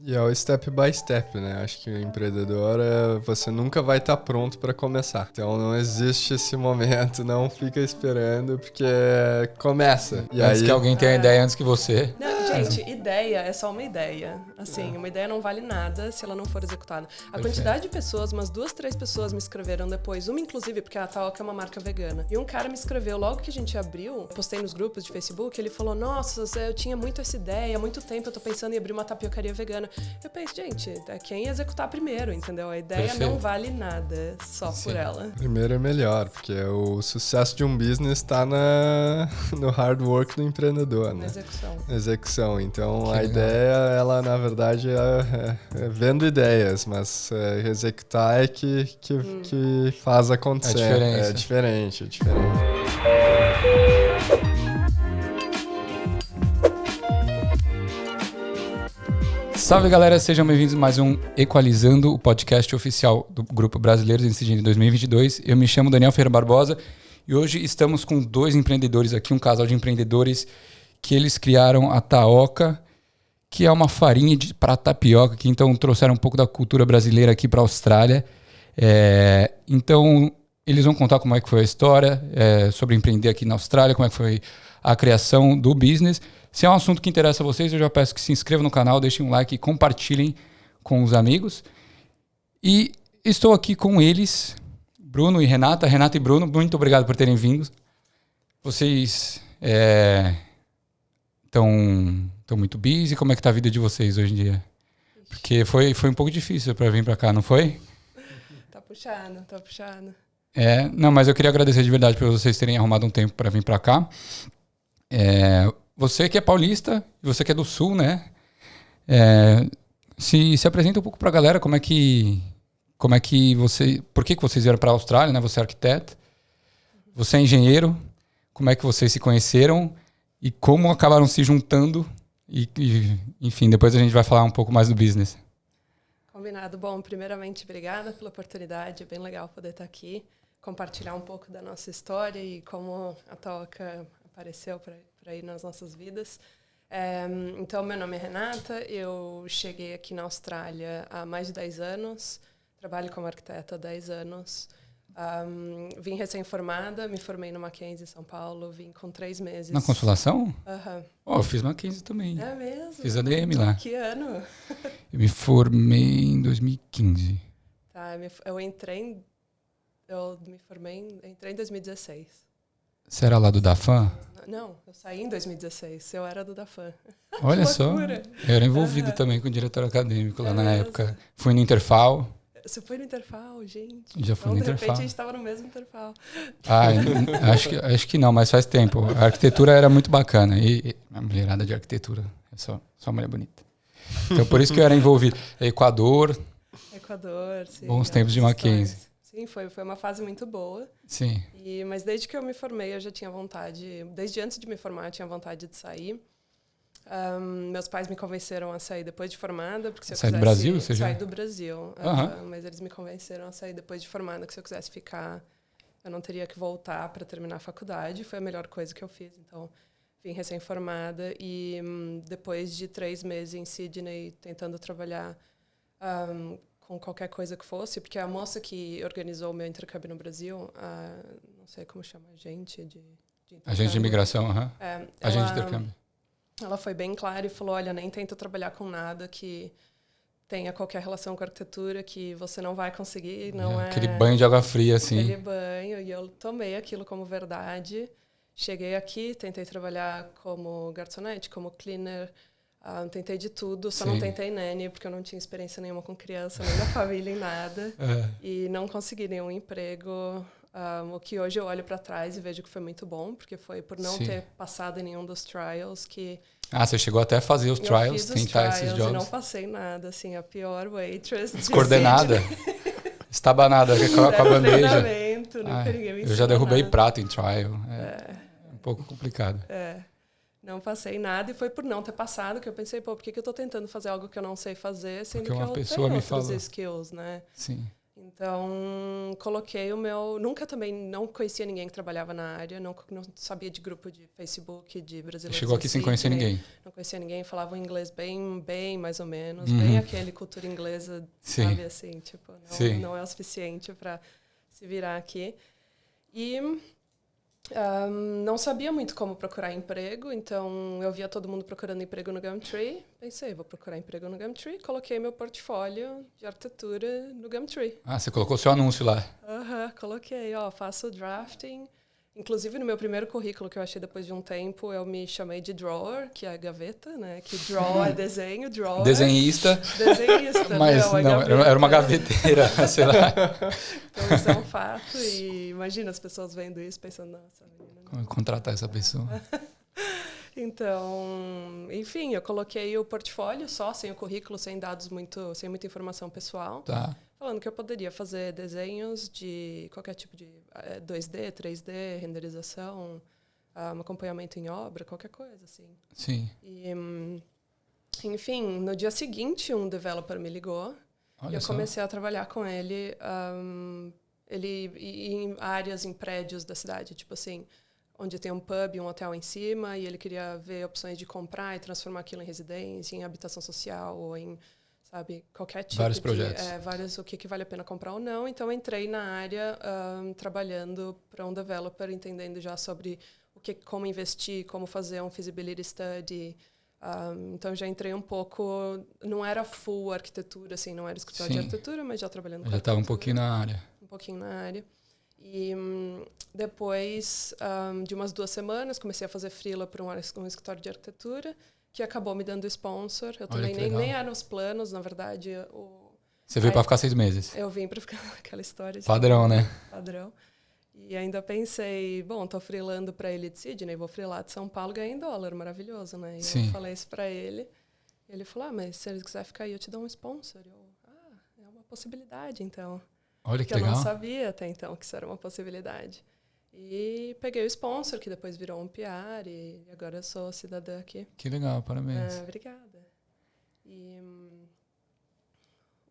E é o step by step, né? Acho que o empreendedor, você nunca vai estar pronto para começar. Então não existe esse momento, não fica esperando, porque começa. E antes que alguém tenha ideia antes que você. Não, gente, ideia é só uma ideia. Assim, uma ideia não vale nada se ela não for executada. A quantidade de pessoas, umas 2, 3 pessoas me escreveram depois. Uma, inclusive, porque a Taoca é uma marca vegana. E um cara me escreveu logo que a gente abriu, postei nos grupos de Facebook, ele falou, nossa, eu tinha muito essa ideia, há muito tempo eu tô pensando em abrir uma tapiocaria vegana. Eu pensei, gente, é quem executar primeiro, entendeu? A ideia não vale nada só por ela. Primeiro é melhor, porque o sucesso de um business tá no hard work do empreendedor, né? Na execução. Então, a ideia, ela, na verdade, é vendo ideias, mas executar é que faz acontecer. É diferente. Salve, galera, sejam bem-vindos a mais um Equalizando, o podcast oficial do Grupo Brasileiros em Decidindo 2022. Eu me chamo Daniel Ferreira Barbosa e hoje estamos com 2 empreendedores aqui, um casal de empreendedores que eles criaram a Taoca, que é uma farinha para tapioca, que então trouxeram um pouco da cultura brasileira aqui para a Austrália. Então, eles vão contar como é que foi a história, sobre empreender aqui na Austrália, como é que foi a criação do business. Se é um assunto que interessa a vocês, eu já peço que se inscrevam no canal, deixem um like e compartilhem com os amigos. E estou aqui com eles, Bruno e Renata. Renata e Bruno, muito obrigado por terem vindo. Vocês estão muito busy. Como é que está a vida de vocês hoje em dia? Porque foi um pouco difícil para vir para cá, não foi? Tá puxando. Não, mas eu queria agradecer de verdade por vocês terem arrumado um tempo para vir para cá. Você que é paulista, e você que é do Sul, né? Se apresenta um pouco para a galera, como é que você... Por que vocês vieram para a Austrália, né? Você é arquiteto, você é engenheiro, como é que vocês se conheceram e como acabaram se juntando enfim, depois a gente vai falar um pouco mais do business. Combinado. Bom, primeiramente, obrigada pela oportunidade, é bem legal poder estar aqui, compartilhar um pouco da nossa história e como a Taoca apareceu para ir nas nossas vidas. Então, meu nome é Renata, eu cheguei aqui na Austrália há mais de 10 anos, trabalho como arquiteta há 10 anos. Vim recém-formada, me formei no Mackenzie em São Paulo, vim com 3 meses. Na Consolação? Aham. Eu fiz Mackenzie também. É mesmo? Fiz ADM lá. Que ano? Eu me formei em 2015. Tá, entrei em 2016. Você era lá do Dafan? Não, eu saí em 2016. Eu era do Dafan. Olha só. Eu era envolvido também com o diretor acadêmico lá na época. Fui no Interfal. Você foi no Interfal, gente? Já fui no Interfal. De repente a gente estava no mesmo Interfal. Acho que não, mas faz tempo. A arquitetura era muito bacana. E a mulherada de arquitetura é só mulher bonita. Então por isso que eu era envolvido. Equador, sim. Bons tempos de Mackenzie. Sim, foi uma fase muito boa. Sim. Mas desde que eu me formei, eu já tinha vontade... Desde antes de me formar, eu tinha vontade de sair. Meus pais me convenceram a sair depois de formada. Porque se eu sair quisesse, do Brasil? sair do Brasil. Mas eles me convenceram a sair depois de formada, que se eu quisesse ficar, eu não teria que voltar para terminar a faculdade. Foi a melhor coisa que eu fiz. Então, vim recém-formada. E depois de 3 meses em Sydney, tentando trabalhar... com qualquer coisa que fosse, porque a moça que organizou o meu intercâmbio no Brasil, não sei como chama, agente de agente de imigração, agente de intercâmbio. Ela foi bem clara e falou, olha, nem tenta trabalhar com nada que tenha qualquer relação com a arquitetura, que você não vai conseguir, aquele banho de água fria, assim. Aquele banho, e eu tomei aquilo como verdade. Cheguei aqui, tentei trabalhar como garçonete, como cleaner, tentei de tudo, só não tentei nanny, porque eu não tinha experiência nenhuma com criança, nem da família, em nada. E não consegui nenhum emprego. O que hoje eu olho para trás e vejo que foi muito bom, porque foi por não ter passado em nenhum dos trials que... você chegou até a fazer os trials, tentar esses jobs. Eu não passei nada, assim, a pior waitress. Descoordenada. Estabanada com a bandeja. Eu já derrubei prato em trial. É um pouco complicado. Não passei nada e foi por não ter passado que eu pensei, por que eu tô tentando fazer algo que eu não sei fazer, sendo que eu tenho outros skills, né? Sim. Então, coloquei o meu... Nunca também não conhecia ninguém que trabalhava na área, não sabia de grupo de Facebook, de brasileiros. Chegou aqui sem conhecer ninguém. Não conhecia ninguém, falava um inglês bem mais ou menos, bem aquele cultura inglesa, sabe, assim, tipo, não é o suficiente para se virar aqui. E não sabia muito como procurar emprego, então eu via todo mundo procurando emprego no Gumtree. Pensei, vou procurar emprego no Gumtree. Coloquei meu portfólio de arquitetura no Gumtree. Ah, você colocou seu anúncio lá. Coloquei, faço drafting. Inclusive, no meu primeiro currículo, que eu achei depois de um tempo, eu me chamei de drawer, que é a gaveta, né? Que draw é desenho, drawer. Desenhista. Mas não, era uma gaveteira, sei lá. Então, isso é um fato. E imagina as pessoas vendo isso, pensando, nossa, menina... Como contratar essa pessoa? Então, enfim, eu coloquei o portfólio só, sem o currículo, sem dados sem muita informação pessoal. Tá. Falando que eu poderia fazer desenhos de qualquer tipo de 2D, 3D, renderização, acompanhamento em obra, qualquer coisa, assim. Sim. E, enfim, no dia seguinte, um developer me ligou. Olha, e eu comecei a trabalhar com ele, em áreas, em prédios da cidade, tipo assim, onde tem um pub e um hotel em cima, e ele queria ver opções de comprar e transformar aquilo em residência, em habitação social ou em... sabe, qualquer tipo vários projetos. O que vale a pena comprar ou não. Então, entrei na área trabalhando para um developer, entendendo já sobre como investir, como fazer um feasibility study. Então, já entrei um pouco... Não era full arquitetura, assim, não era escritório de arquitetura, mas já trabalhando com arquitetura. Já estava um pouquinho na área. Um pouquinho na área. E depois de umas 2 semanas, comecei a fazer freela para um escritório de arquitetura, que acabou me dando sponsor. Eu também nem era nos planos, na verdade. Você veio para ficar 6 meses? Eu vim para ficar aquela história. Padrão, né? Padrão. E ainda pensei, bom, tô freelando para ele de Sydney, vou freelar de São Paulo, ganhar em dólar, maravilhoso, né? E eu falei isso para ele. E ele falou, mas se ele quiser ficar aí, eu te dou um sponsor. É uma possibilidade, então. Olha que legal. Eu não sabia até então que isso era uma possibilidade. E peguei o sponsor, que depois virou um PR, e agora eu sou cidadã aqui. Que legal, parabéns. Obrigada. E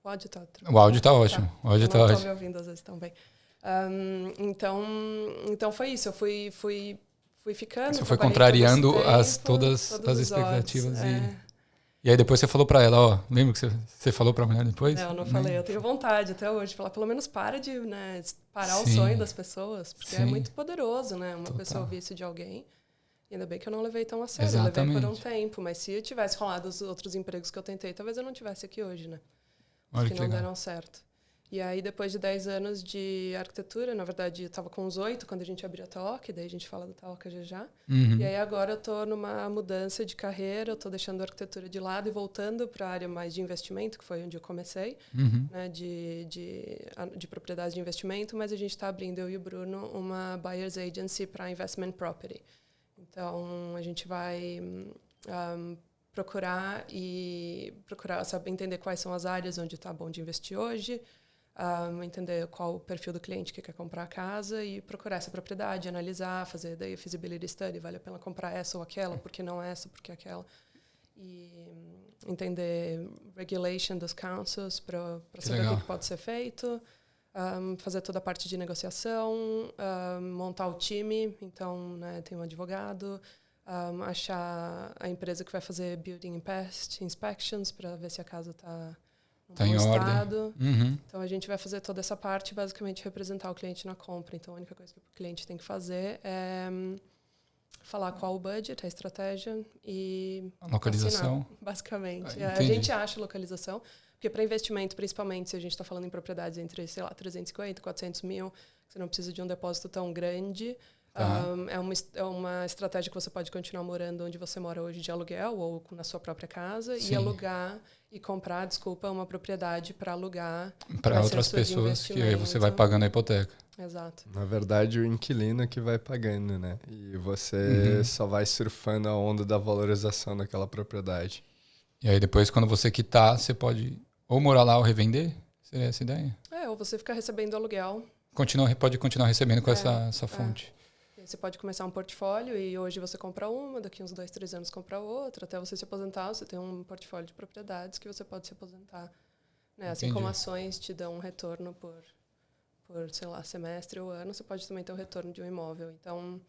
o áudio tá tranquilo. O áudio tá ótimo. O áudio tá ótimo. Não tô me ouvindo às vezes também. Então foi isso. Eu fui ficando. Você foi contrariando todas as expectativas. E aí depois você falou pra ela, ó, lembra que você falou pra mulher depois? Não falei, eu tenho vontade até hoje de falar, pelo menos para de parar o sonho das pessoas, porque é muito poderoso, né? Uma pessoa ouvir isso de alguém. E ainda bem que eu não levei tão a sério, eu levei por um tempo, mas se eu tivesse rolado os outros empregos que eu tentei, talvez eu não estivesse aqui hoje, né? Olha que não deram certo. E aí, depois de 10 anos de arquitetura, na verdade, eu estava com uns 8 quando a gente abriu a Taoca, daí a gente fala da Taoca já. E aí, agora eu estou numa mudança de carreira, eu estou deixando a arquitetura de lado e voltando para a área mais de investimento, que foi onde eu comecei, né, de propriedades de investimento, mas a gente está abrindo, eu e o Bruno, uma buyer's agency para investment property. Então, a gente vai procurar, sabe, entender quais são as áreas onde está bom de investir hoje, entender qual o perfil do cliente que quer comprar a casa e procurar essa propriedade, analisar, fazer daí feasibility study, vale a pena comprar essa ou aquela, por que não essa, por que aquela. E entender regulation dos councils para saber o que pode ser feito, fazer toda a parte de negociação, montar o time, então, né, tem um advogado, achar a empresa que vai fazer building pest inspections para ver se a casa está em ordem. Então, a gente vai fazer toda essa parte, basicamente representar o cliente na compra. Então, a única coisa que o cliente tem que fazer é falar qual o budget, a estratégia e a localização. Assinar, basicamente. A gente acha localização, porque para investimento, principalmente se a gente está falando em propriedades entre, sei lá, 350, 400 mil, você não precisa de um depósito tão grande. É uma estratégia que você pode continuar morando onde você mora hoje de aluguel ou na sua própria casa. Sim. E alugar e comprar, uma propriedade para alugar. Para outras pessoas que aí você vai pagando a hipoteca. Exato. Na verdade, o inquilino que vai pagando, né? E você só vai surfando a onda da valorização daquela propriedade. E aí depois, quando você quitar, você pode ou morar lá ou revender? Seria essa a ideia? Ou você ficar recebendo aluguel. Pode continuar recebendo com essa fonte. Você pode começar um portfólio e hoje você compra uma, daqui uns 2, 3 anos compra outra, até você se aposentar, você tem um portfólio de propriedades que você pode se aposentar Né? Assim como ações te dão um retorno por, sei lá, semestre ou ano, você pode também ter o retorno de um imóvel. Então,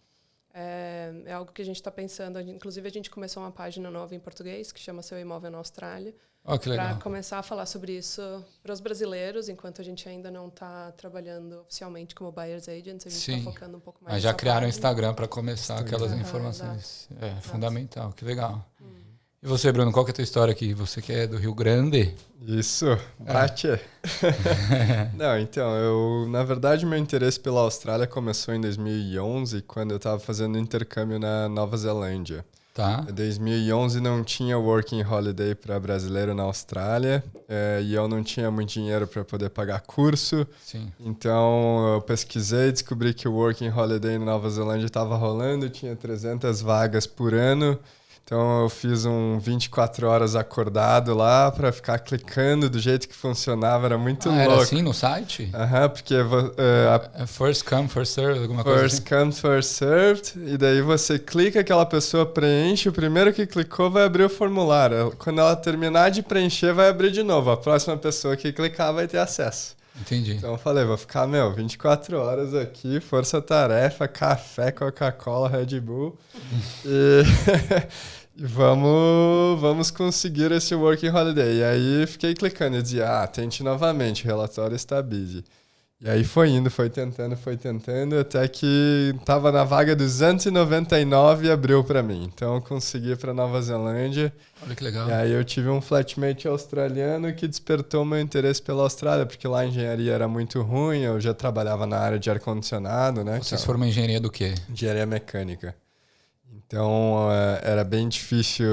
é algo que a gente está pensando. Inclusive, a gente começou uma página nova em português, que chama Seu Imóvel na Austrália. Que legal. Para começar a falar sobre isso para os brasileiros, enquanto a gente ainda não está trabalhando oficialmente como buyer's agents, a gente está focando um pouco mais. Mas já criaram o Instagram para começar aquelas informações. Exato. Fundamental, que legal. E você, Bruno, qual que é a tua história aqui? Você que é do Rio Grande? Isso, bate. Não, então, na verdade, meu interesse pela Austrália começou em 2011, quando eu estava fazendo intercâmbio na Nova Zelândia. Tá. Em 2011 não tinha Working Holiday para brasileiro na Austrália, e eu não tinha muito dinheiro para poder pagar curso. Sim. Então eu pesquisei, descobri que o Working Holiday na Nova Zelândia estava rolando, tinha 300 vagas por ano. Então eu fiz 24 horas acordado lá para ficar clicando do jeito que funcionava, era muito louco. Era assim no site? Porque... first come, first served, alguma coisa assim? First come, first served, e daí você clica, aquela pessoa preenche, o primeiro que clicou vai abrir o formulário. Quando ela terminar de preencher, vai abrir de novo. A próxima pessoa que clicar vai ter acesso. Entendi. Então eu falei, vou ficar, 24 horas aqui, força-tarefa, café, Coca-Cola, Red Bull. E vamos conseguir esse Working Holiday. E aí fiquei clicando e dizia, tente novamente, o relatório está busy. E aí foi indo, foi tentando, até que tava na vaga 299 e abriu para mim. Então eu consegui para Nova Zelândia. Olha que legal. E aí eu tive um flatmate australiano que despertou meu interesse pela Austrália, porque lá a engenharia era muito ruim, eu já trabalhava na área de ar-condicionado, né? Vocês formam em engenharia do quê? Engenharia mecânica. Então era bem difícil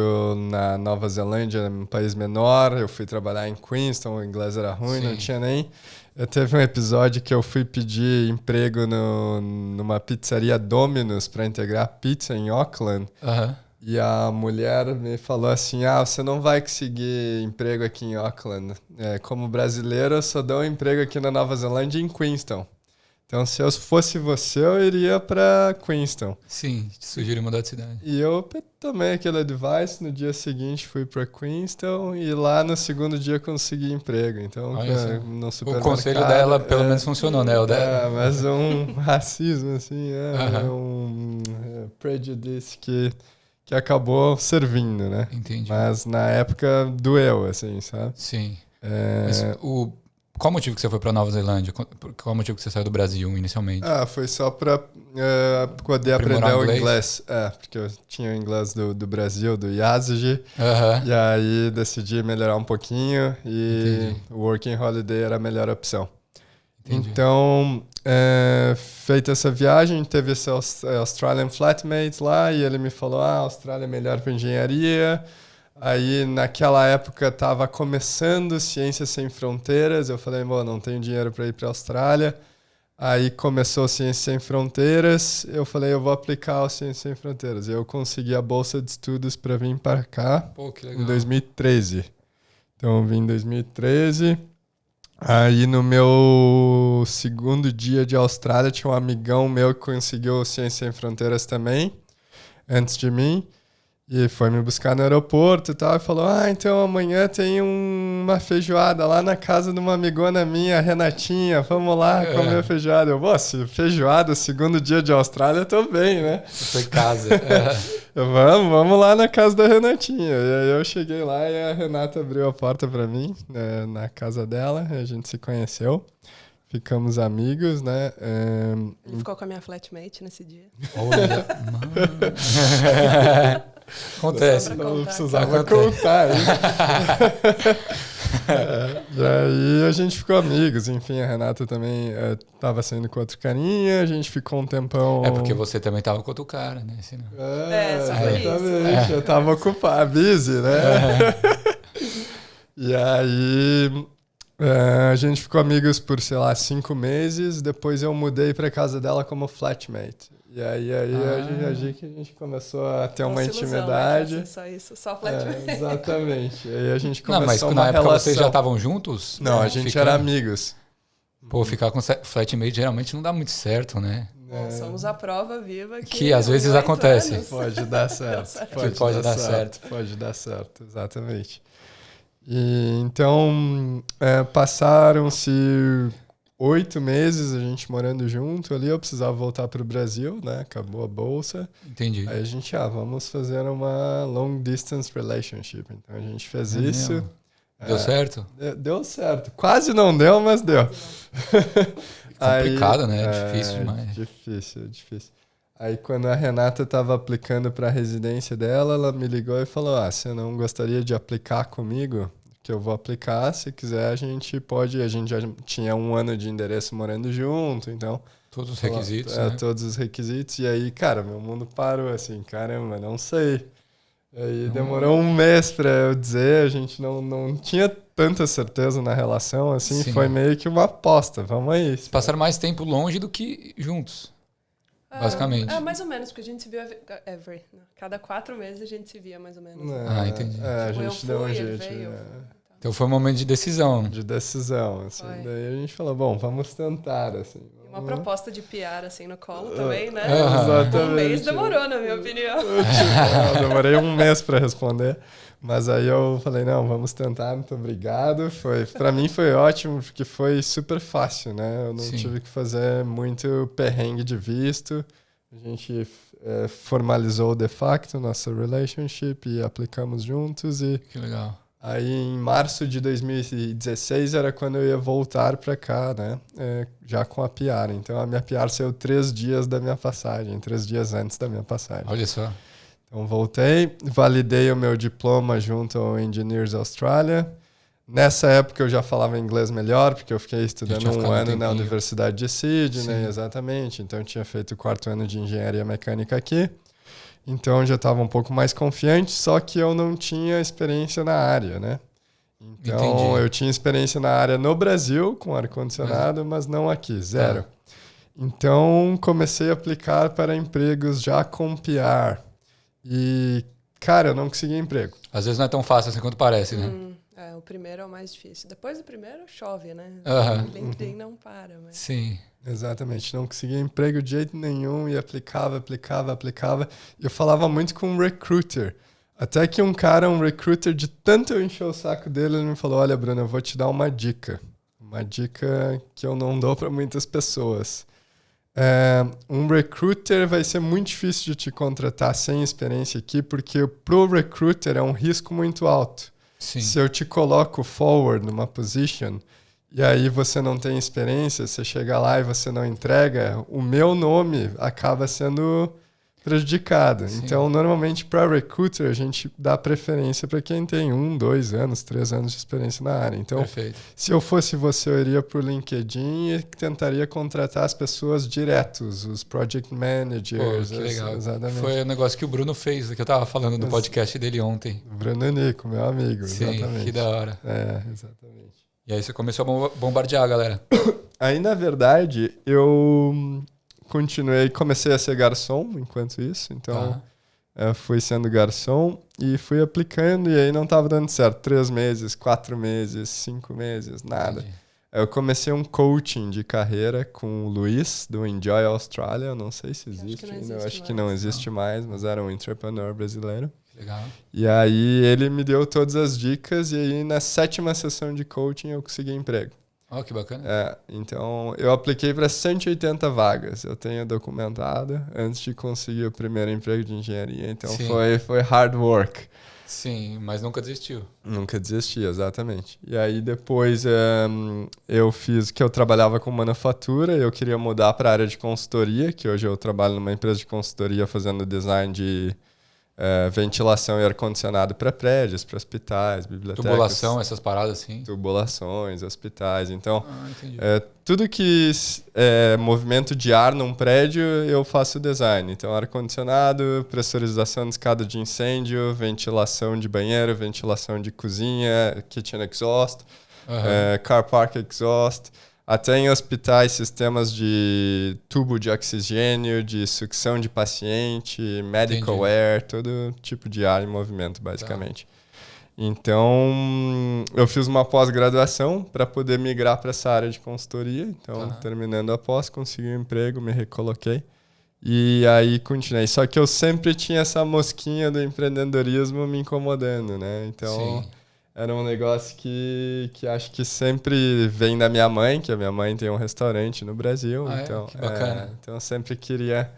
na Nova Zelândia, um país menor. Eu fui trabalhar em Queenstown, o inglês era ruim, não tinha nem... Teve um episódio que eu fui pedir emprego numa pizzaria Domino's para integrar pizza em Auckland. E a mulher me falou assim, você não vai conseguir emprego aqui em Auckland. Como brasileiro, eu só dou um emprego aqui na Nova Zelândia em Queenstown. Então, se eu fosse você, eu iria para Queenstown. Sim, te sugiro mudar de cidade. E eu tomei aquele advice, no dia seguinte fui para Queenstown e lá no segundo dia consegui emprego. Então, no supermercado... O conselho dela pelo menos funcionou, né? Mas um racismo, assim, um prejudice que acabou servindo, né? Entendi. Mas na época doeu, assim, sabe? Sim. Mas qual o motivo que você foi para Nova Zelândia? Qual o motivo que você saiu do Brasil inicialmente? Foi só para poder aprender o inglês. Porque eu tinha o inglês do Brasil, do Yazigi. E aí decidi melhorar um pouquinho e o Working Holiday era a melhor opção. Entendi. Então, feita essa viagem, teve esse Australian flatmate lá e ele me falou, a Austrália é melhor para engenharia. Aí, naquela época, estava começando Ciências Sem Fronteiras. Eu falei, não tenho dinheiro para ir para a Austrália. Aí começou Ciências Sem Fronteiras. Eu falei, eu vou aplicar o Ciências Sem Fronteiras. Eu consegui a bolsa de estudos para vir para cá. Pô, que legal. Em 2013. Então, eu vim em 2013. Aí, no meu segundo dia de Austrália, tinha um amigão meu que conseguiu Ciências Sem Fronteiras também, antes de mim. E foi me buscar no aeroporto e tal, e falou, então amanhã tem uma feijoada lá na casa de uma amigona minha, a Renatinha, vamos lá comer feijoada. Eu, se feijoada, segundo dia de Austrália, eu tô bem, né? Foi em casa. Vamos lá na casa da Renatinha. E aí eu cheguei lá e a Renata abriu a porta pra mim, na casa dela, a gente se conheceu. Ficamos amigos, né? Ele ficou com a minha flatmate nesse dia. Olha, mano. Acontece. Não precisava contar. E aí a gente ficou amigos. Enfim, a Renata também estava saindo com outro carinha. A gente ficou um tempão... porque você também estava com outro cara, né? Exatamente. Eu estava ocupado, busy, né? E aí... a gente ficou amigos por, 5 meses. Depois eu mudei para casa dela como flatmate. E aí a gente começou a ter uma intimidade. Ilusão, só isso, só flatmate. Exatamente. E aí a gente começou mas uma na época relação. vocês já estavam juntos? Não, a gente era amigos. Pô, ficar com flatmate geralmente não dá muito certo, né? Somos a prova viva que às vezes acontece. Pode dar certo. Pode dar certo, exatamente. E, então, passaram-se 8 meses a gente morando junto ali. Eu precisava voltar para o Brasil, né? Acabou a bolsa. Entendi. Aí a gente, vamos fazer uma long distance relationship. Então a gente fez isso. Mesmo? Deu certo? Deu certo. Quase não deu, mas deu. Complicado, né? Difícil demais. Difícil. Aí quando a Renata estava aplicando para a residência dela, ela me ligou e falou, você não gostaria de aplicar comigo? Que eu vou aplicar, se quiser a gente pode, a gente já tinha 1 ano de endereço morando junto, então... Todos os requisitos, né? Todos os requisitos, e aí, cara, meu mundo parou assim, caramba, não sei. E aí demorou 1 mês para eu dizer, a gente não tinha tanta certeza na relação, assim, Sim. Foi meio que uma aposta, vamos aí. Passaram mais tempo longe do que juntos. Basicamente. Mais ou menos, porque a gente se viu cada 4 meses a gente se via mais ou menos. Entendi. A gente deu um jeito. Então foi um momento de decisão. De decisão, assim. Daí a gente falou, bom, vamos tentar, assim. Uma proposta de PR, assim, no colo também, né? Exatamente. 1 mês demorou, na minha opinião. Eu demorei 1 mês para responder. Mas aí eu falei, não, vamos tentar, muito obrigado. Para mim foi ótimo, porque foi super fácil, né? Eu não tive que fazer muito perrengue de visto. A gente formalizou de facto nossa relationship e aplicamos juntos. Que legal. Aí em março de 2016 era quando eu ia voltar para cá, né? Já com a PR. Então a minha PR saiu 3 dias da minha passagem, 3 dias antes da minha passagem. Olha só. Então voltei, validei o meu diploma junto ao Engineers Australia. Nessa época eu já falava inglês melhor, porque eu fiquei estudando 1 ano na Universidade de Sydney, exatamente. Então eu tinha feito o 4º ano de Engenharia Mecânica aqui. Então eu já estava um pouco mais confiante, só que eu não tinha experiência na área, né? Então eu tinha experiência na área no Brasil, com ar-condicionado, mas não aqui, 0. Então comecei a aplicar para empregos já com PR. E, cara, eu não consegui emprego. Às vezes não é tão fácil assim quanto parece, né? O primeiro é o mais difícil. Depois do primeiro, chove, né? O LinkedIn não para. Mas... Sim. Exatamente. Não conseguia emprego de jeito nenhum e aplicava. E eu falava muito com um recruiter. Até que um recruiter, de tanto eu encher o saco dele, ele me falou, olha, Bruno, eu vou te dar uma dica. Uma dica que eu não dou para muitas pessoas. Um recruiter vai ser muito difícil de te contratar sem experiência aqui, porque pro recruiter é um risco muito alto. Sim. Se eu te coloco forward numa position e aí você não tem experiência, você chega lá e você não entrega, o meu nome acaba sendo prejudicado. Sim. Então, normalmente, para recruiter, a gente dá preferência para quem tem 1, 2 anos, 3 anos de experiência na área. Então, perfeito. Se eu fosse você, eu iria para o LinkedIn e tentaria contratar as pessoas diretos, os project managers. Pô, que legal. Exatamente. Foi o negócio que o Bruno fez, que eu estava falando no podcast dele ontem. Bruno Nico, meu amigo. Sim, exatamente. Que da hora. Exatamente. E aí você começou a bombardear a galera. Aí, na verdade, eu... comecei a ser garçom enquanto isso, então fui sendo garçom e fui aplicando e aí não estava dando certo. 3 meses, 4 meses, 5 meses, nada. Entendi. Eu comecei um coaching de carreira com o Luiz, do Enjoy Australia, não sei se existe ainda, eu acho que não existe mais, mas era um entrepreneur brasileiro. Legal. E aí ele me deu todas as dicas e aí na 7ª sessão de coaching eu consegui emprego. Oh, que bacana. Então eu apliquei para 180 vagas. Eu tenho documentado antes de conseguir o primeiro emprego de engenharia. Então foi hard work. Sim, mas nunca desistiu. Nunca desisti, exatamente. E aí depois eu fiz que eu trabalhava com manufatura. Eu queria mudar para a área de consultoria, que hoje eu trabalho numa empresa de consultoria fazendo design de ventilação e ar-condicionado para prédios, para hospitais, bibliotecas. Tubulação, essas paradas assim? Tubulações, hospitais. Então, tudo que é movimento de ar num prédio, eu faço design. Então, ar-condicionado, pressurização de escada de incêndio, ventilação de banheiro, ventilação de cozinha, kitchen exhaust, car park exhaust. Até em hospitais, sistemas de tubo de oxigênio, de sucção de paciente, medical air, todo tipo de ar em movimento, basicamente. Então, eu fiz uma pós-graduação para poder migrar para essa área de consultoria. Então, terminando a pós, consegui um emprego, me recoloquei. E aí, continuei. Só que eu sempre tinha essa mosquinha do empreendedorismo me incomodando, né? Então... era um negócio que acho que sempre vem da minha mãe, que a minha mãe tem um restaurante no Brasil. Então, que bacana. Então eu sempre queria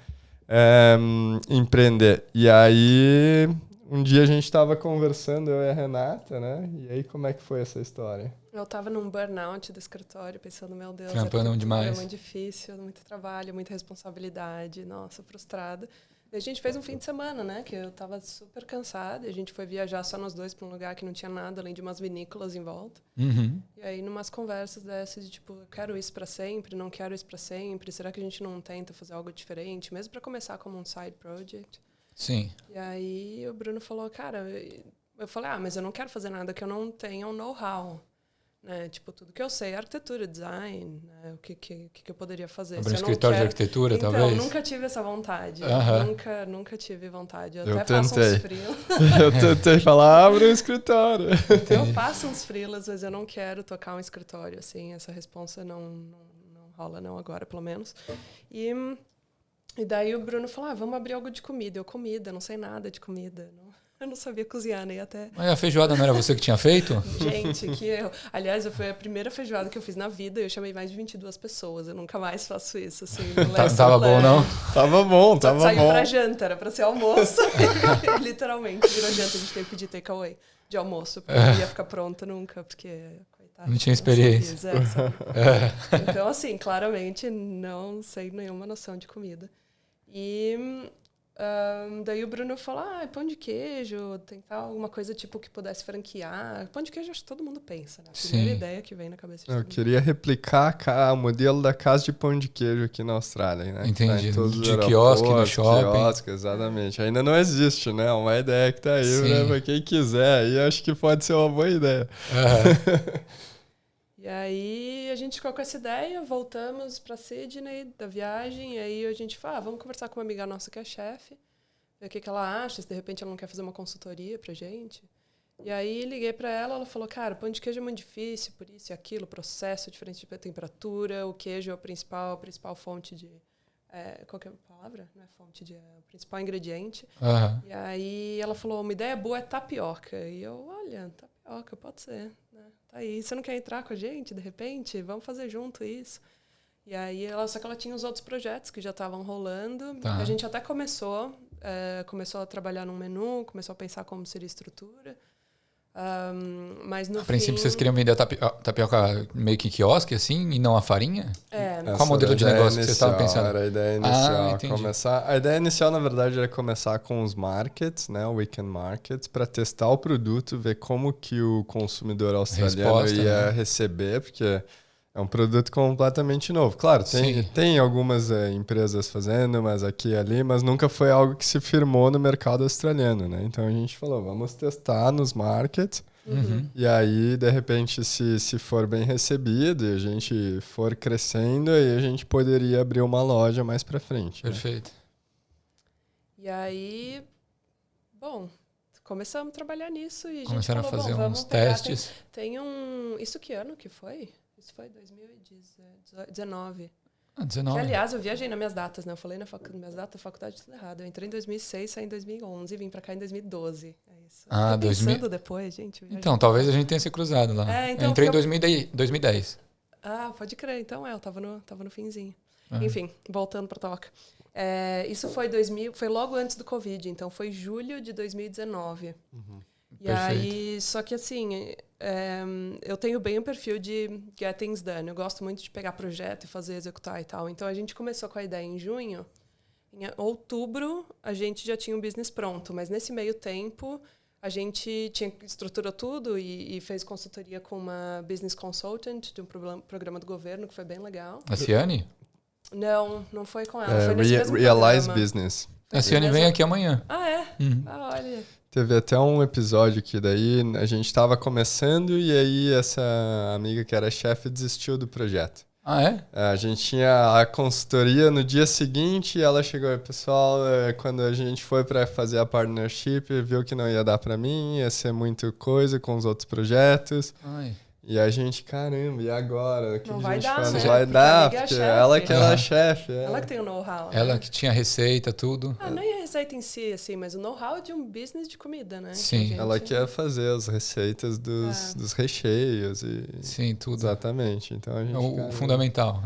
empreender. E aí, um dia a gente estava conversando, eu e a Renata, né? E aí, como é que foi essa história? Eu estava num burnout do escritório, pensando, meu Deus, trampando demais. É muito difícil, muito trabalho, muita responsabilidade, nossa, frustrada. E a gente fez um fim de semana, né? Que eu estava super cansada. E a gente foi viajar só nós dois para um lugar que não tinha nada, além de umas vinícolas em volta. Uhum. E aí, numas conversas dessas de tipo, eu quero isso para sempre, não quero isso para sempre. Será que a gente não tenta fazer algo diferente, mesmo para começar como um side project? Sim. E aí o Bruno falou, cara, eu falei, mas eu não quero fazer nada que eu não tenha um know-how. Né? Tipo, tudo que eu sei, arquitetura, design, né? O que eu poderia fazer. Abrir um escritório de arquitetura, então, talvez? Então, nunca tive essa vontade. Nunca tive vontade. Eu até tentei. faço uns freelas. Eu tentei falar, abre um escritório. Eu faço uns freelas, mas eu não quero tocar um escritório, assim. Essa responsa não rola não agora, pelo menos. E daí o Bruno falou, vamos abrir algo de comida. Eu não sei nada de comida, eu não sabia cozinhar, nem até... Mas a feijoada não era você que tinha feito? Gente, que erro. Aliás, foi a primeira feijoada que eu fiz na vida e eu chamei mais de 22 pessoas. Eu nunca mais faço isso, assim. Tava bom, não? Tava bom. Saiu pra janta, era pra ser almoço. Literalmente, virou janta. A gente teve que pedir takeaway de almoço, porque não ia ficar pronta nunca, porque... Coitado, não tinha experiência. Então, assim, claramente não sei nenhuma noção de comida. E... daí o Bruno falou, pão de queijo, tentar alguma coisa tipo que pudesse franquear. Pão de queijo acho que todo mundo pensa, né? A primeira ideia que vem na cabeça de todo mundo. Eu queria replicar o modelo da casa de pão de queijo aqui na Austrália, né? Entendi, de quiosque no shopping. Quiosque, exatamente. Ainda não existe, né? Uma ideia que tá aí, né? Pra quem quiser, aí acho que pode ser uma boa ideia. E aí a gente ficou com essa ideia, voltamos para Sydney da viagem, e aí a gente falou, vamos conversar com uma amiga nossa que é chefe, ver o que ela acha, se de repente ela não quer fazer uma consultoria pra gente. E aí liguei para ela falou, cara, pão de queijo é muito difícil, por isso e aquilo, processo diferente de temperatura, o queijo é a principal fonte de... qual que é a palavra? Não é fonte de... o principal ingrediente. E aí ela falou, uma ideia boa é tapioca. E eu, olha, tapioca, pode ser, né? Aí, você não quer entrar com a gente, de repente? Vamos fazer junto isso. E aí, só que ela tinha os outros projetos que já estavam rolando. A gente até começou a trabalhar num menu, começou a pensar como seria a estrutura. Mas no princípio, vocês queriam vender a tapioca meio que quiosque, assim, e não a farinha? Qual modelo de negócio que vocês estavam pensando? Era a ideia inicial. A ideia inicial, na verdade, era começar com os markets, né, o weekend markets, para testar o produto, ver como que o consumidor australiano ia receber, porque é um produto completamente novo. Claro, tem algumas empresas fazendo, mas aqui e ali, mas nunca foi algo que se firmou no mercado australiano, né? Então a gente falou, vamos testar nos markets. E aí, de repente, se for bem recebido e a gente for crescendo, aí a gente poderia abrir uma loja mais para frente. Perfeito. Né? E aí, bom, começamos a trabalhar nisso e começaram a gente falou, a fazer uns testes. Tem isso que ano que foi? Isso foi 2019. 19. Que, aliás, eu viajei nas minhas datas, né? Eu falei nas minhas datas da faculdade tudo errado. Eu entrei em 2006, saí em 2011 e vim pra cá em 2012. É isso. Tô pensando depois, gente. Então, talvez a gente tenha se cruzado lá. Então, eu entrei em 2010. Pode crer. Então, eu tava no finzinho. Enfim, voltando pra toca. Isso foi foi logo antes do Covid, então foi julho de 2019. E aí, só que assim, eu tenho bem o perfil de get things done. Eu gosto muito de pegar projeto e fazer, executar e tal. Então, a gente começou com a ideia em junho. Em outubro, a gente já tinha um business pronto. Mas nesse meio tempo, a gente estruturou tudo e fez consultoria com uma business consultant de um programa do governo, que foi bem legal. A Ciane? Não foi com ela. Foi nesse mesmo Realize programa. Business. A Ciane vem aqui amanhã. Olha... Teve até um episódio que daí a gente estava começando e aí essa amiga que era chefe desistiu do projeto. A gente tinha a consultoria no dia seguinte e ela chegou, pessoal, quando a gente foi para fazer a partnership, viu que não ia dar para mim, ia ser muita coisa com os outros projetos. E a gente, caramba, e agora? O que Não a vai gente dar, faz? né? Não vai Porque dar, a amiga é porque chefe. ela que era a chefe. Ela que tem o know-how. Ela né? que tinha receita, tudo. Nem a receita em si, assim, mas o know-how de um business de comida, né? Sim. Gente... Ela quer fazer as receitas dos recheios. Sim, tudo. Exatamente. Então a gente, O fundamental.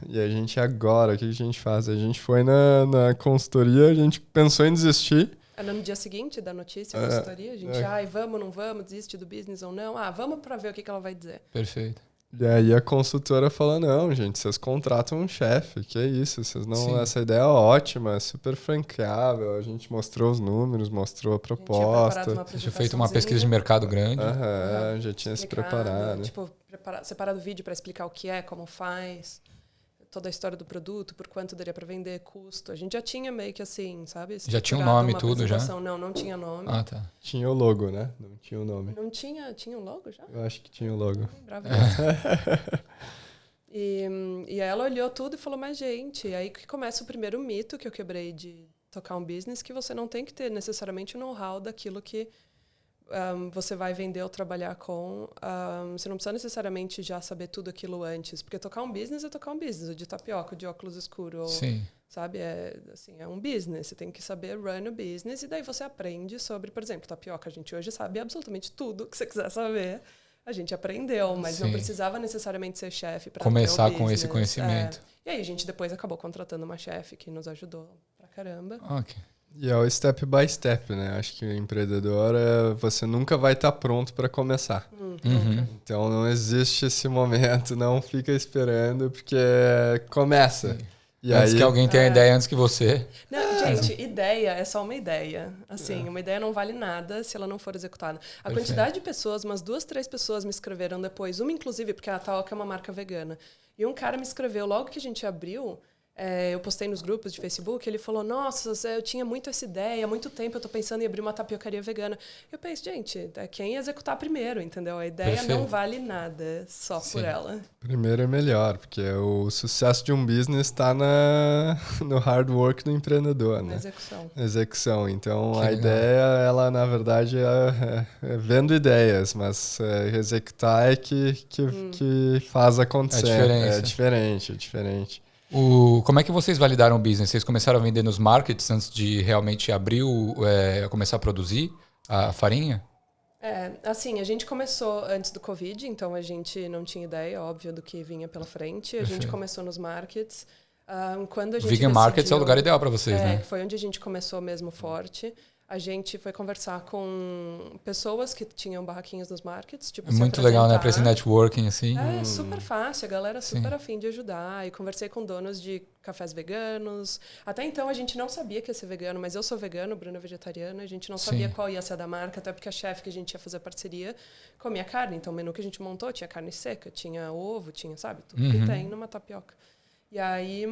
e a gente agora, o que a gente faz? A gente foi na consultoria, a gente pensou em desistir. No dia seguinte da notícia, a consultoria, a gente, vamos, não vamos, desiste do business ou não? Vamos pra ver o que ela vai dizer. Perfeito. E aí a consultora falou, não, gente, vocês contratam um chefe, que é isso, vocês não, Sim. essa ideia é ótima, é super franqueável, a gente mostrou os números, mostrou a proposta. Já feito uma pesquisa de mercado grande. Já tinha se preparado. Tipo, separado o vídeo para explicar o que é, como faz, toda a história do produto, por quanto daria para vender, custo. A gente já tinha meio que assim, sabe? Já tinha um nome e tudo já? Não tinha nome. Tá. Tinha o logo, né? Não tinha o nome. Não tinha um logo já? Eu acho que tinha o logo. Não lembrava. E ela olhou tudo e falou, mas gente, aí que começa o primeiro mito que eu quebrei de tocar um business, que você não tem que ter necessariamente o know-how daquilo que você vai vender ou trabalhar com. Você não precisa necessariamente já saber tudo aquilo antes, porque tocar um business é tocar um business, o de tapioca, o de óculos escuros. Sim. Sabe? É um business, você tem que saber run o business, e daí você aprende sobre, por exemplo, tapioca. A gente hoje sabe absolutamente tudo que você quiser saber. A gente aprendeu, mas não precisava necessariamente ser chefe para começar com esse conhecimento. E aí a gente depois acabou contratando uma chefe que nos ajudou pra caramba. Ok. E é o step by step, né? Acho que o empreendedor, você nunca vai estar pronto para começar. Então não existe esse momento, não fica esperando, porque começa. Sim. E antes aí, que alguém tenha ideia antes que você. Não, gente, ideia é só uma ideia. Assim, uma ideia não vale nada se ela não for executada. A quantidade de pessoas, umas 2, 3 pessoas me escreveram depois. Uma, inclusive, porque a Taoca é uma marca vegana. E um cara me escreveu, logo que a gente abriu, eu postei nos grupos de Facebook, ele falou, nossa, eu tinha muito essa ideia, há muito tempo eu tô pensando em abrir uma tapiocaria vegana. Eu penso, gente, é quem executar primeiro, entendeu? A ideia não vale nada só por ela. Primeiro é melhor, porque o sucesso de um business está no hard work do empreendedor, né? Na execução. Então, a ideia, ela, na verdade, é vendo ideias, mas executar é que faz acontecer. É diferente. Como é que vocês validaram o business? Vocês começaram a vender nos markets antes de realmente abrir, começar a produzir a farinha? Assim, a gente começou antes do Covid, então a gente não tinha ideia, óbvio, do que vinha pela frente. A gente começou nos markets. Quando a gente Vegan Markets é o lugar ideal para vocês, né? Foi onde a gente começou mesmo forte. A gente foi conversar com pessoas que tinham barraquinhos nos markets. Tipo, muito legal, né? Para esse networking, assim. Super fácil. A galera super afim de ajudar. E conversei com donos de cafés veganos. Até então, a gente não sabia que ia ser vegano, mas eu sou vegano, o Bruno é vegetariano. A gente não sabia qual ia ser a da marca, até porque a chefe que a gente ia fazer parceria comia carne. Então, o menu que a gente montou tinha carne seca, tinha ovo, tinha, sabe? Tudo que tem numa tapioca. E aí,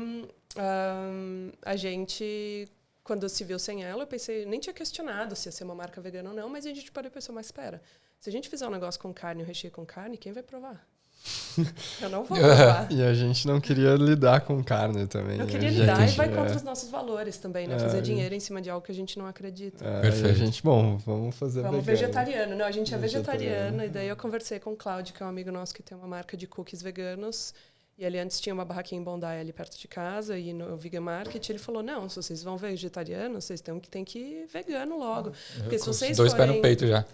a gente... Quando se viu sem ela, eu pensei, nem tinha questionado se ia ser uma marca vegana ou não, mas a gente parou e pensou, mas espera, se a gente fizer um negócio com carne, um recheio com carne, quem vai provar? Eu não vou provar. E a gente não queria lidar com carne também. Não queria lidar e vai contra os nossos valores também, né? Fazer dinheiro em cima de algo que a gente não acredita. Perfeito. E a gente, vamos fazer vegano. Vegetariano. Não, a gente é vegetariano. E daí eu conversei com o Cláudio, que é um amigo nosso que tem uma marca de cookies veganos. E ele antes tinha uma barraquinha em Bondi ali perto de casa, e no Vegan Market ele falou, não, se vocês vão vegetariano, vocês têm que ir vegano logo. Porque se vocês 2 pés no peito já.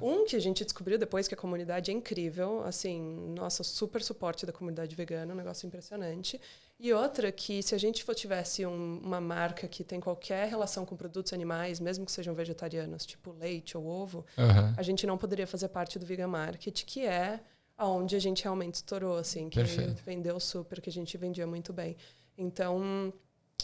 Um que a gente descobriu depois que a comunidade é incrível, assim, nossa, super suporte da comunidade vegana, um negócio impressionante. E outra que se a gente tivesse uma marca que tem qualquer relação com produtos animais, mesmo que sejam vegetarianos, tipo leite ou ovo, a gente não poderia fazer parte do Vegan Market, que é onde a gente realmente estourou, assim, que vendeu super, que a gente vendia muito bem. Então,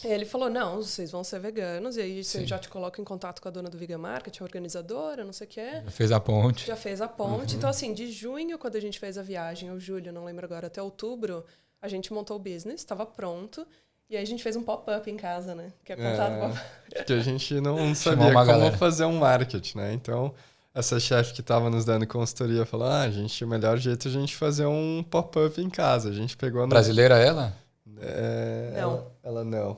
ele falou, não, vocês vão ser veganos, e aí você já te coloca em contato com a dona do Vegan Market, a organizadora, não sei o quê. Já fez a ponte. Já fez a ponte. Então, assim, de junho, quando a gente fez a viagem, ou julho, não lembro agora, até outubro, a gente montou o business, estava pronto, e aí a gente fez um pop-up em casa, né? Que é contado porque a gente não sabia como fazer um marketing, né? Então... Essa chefe que estava nos dando consultoria falou, gente, o melhor jeito é a gente fazer um pop-up em casa. A gente pegou... Brasileira ela? Ela não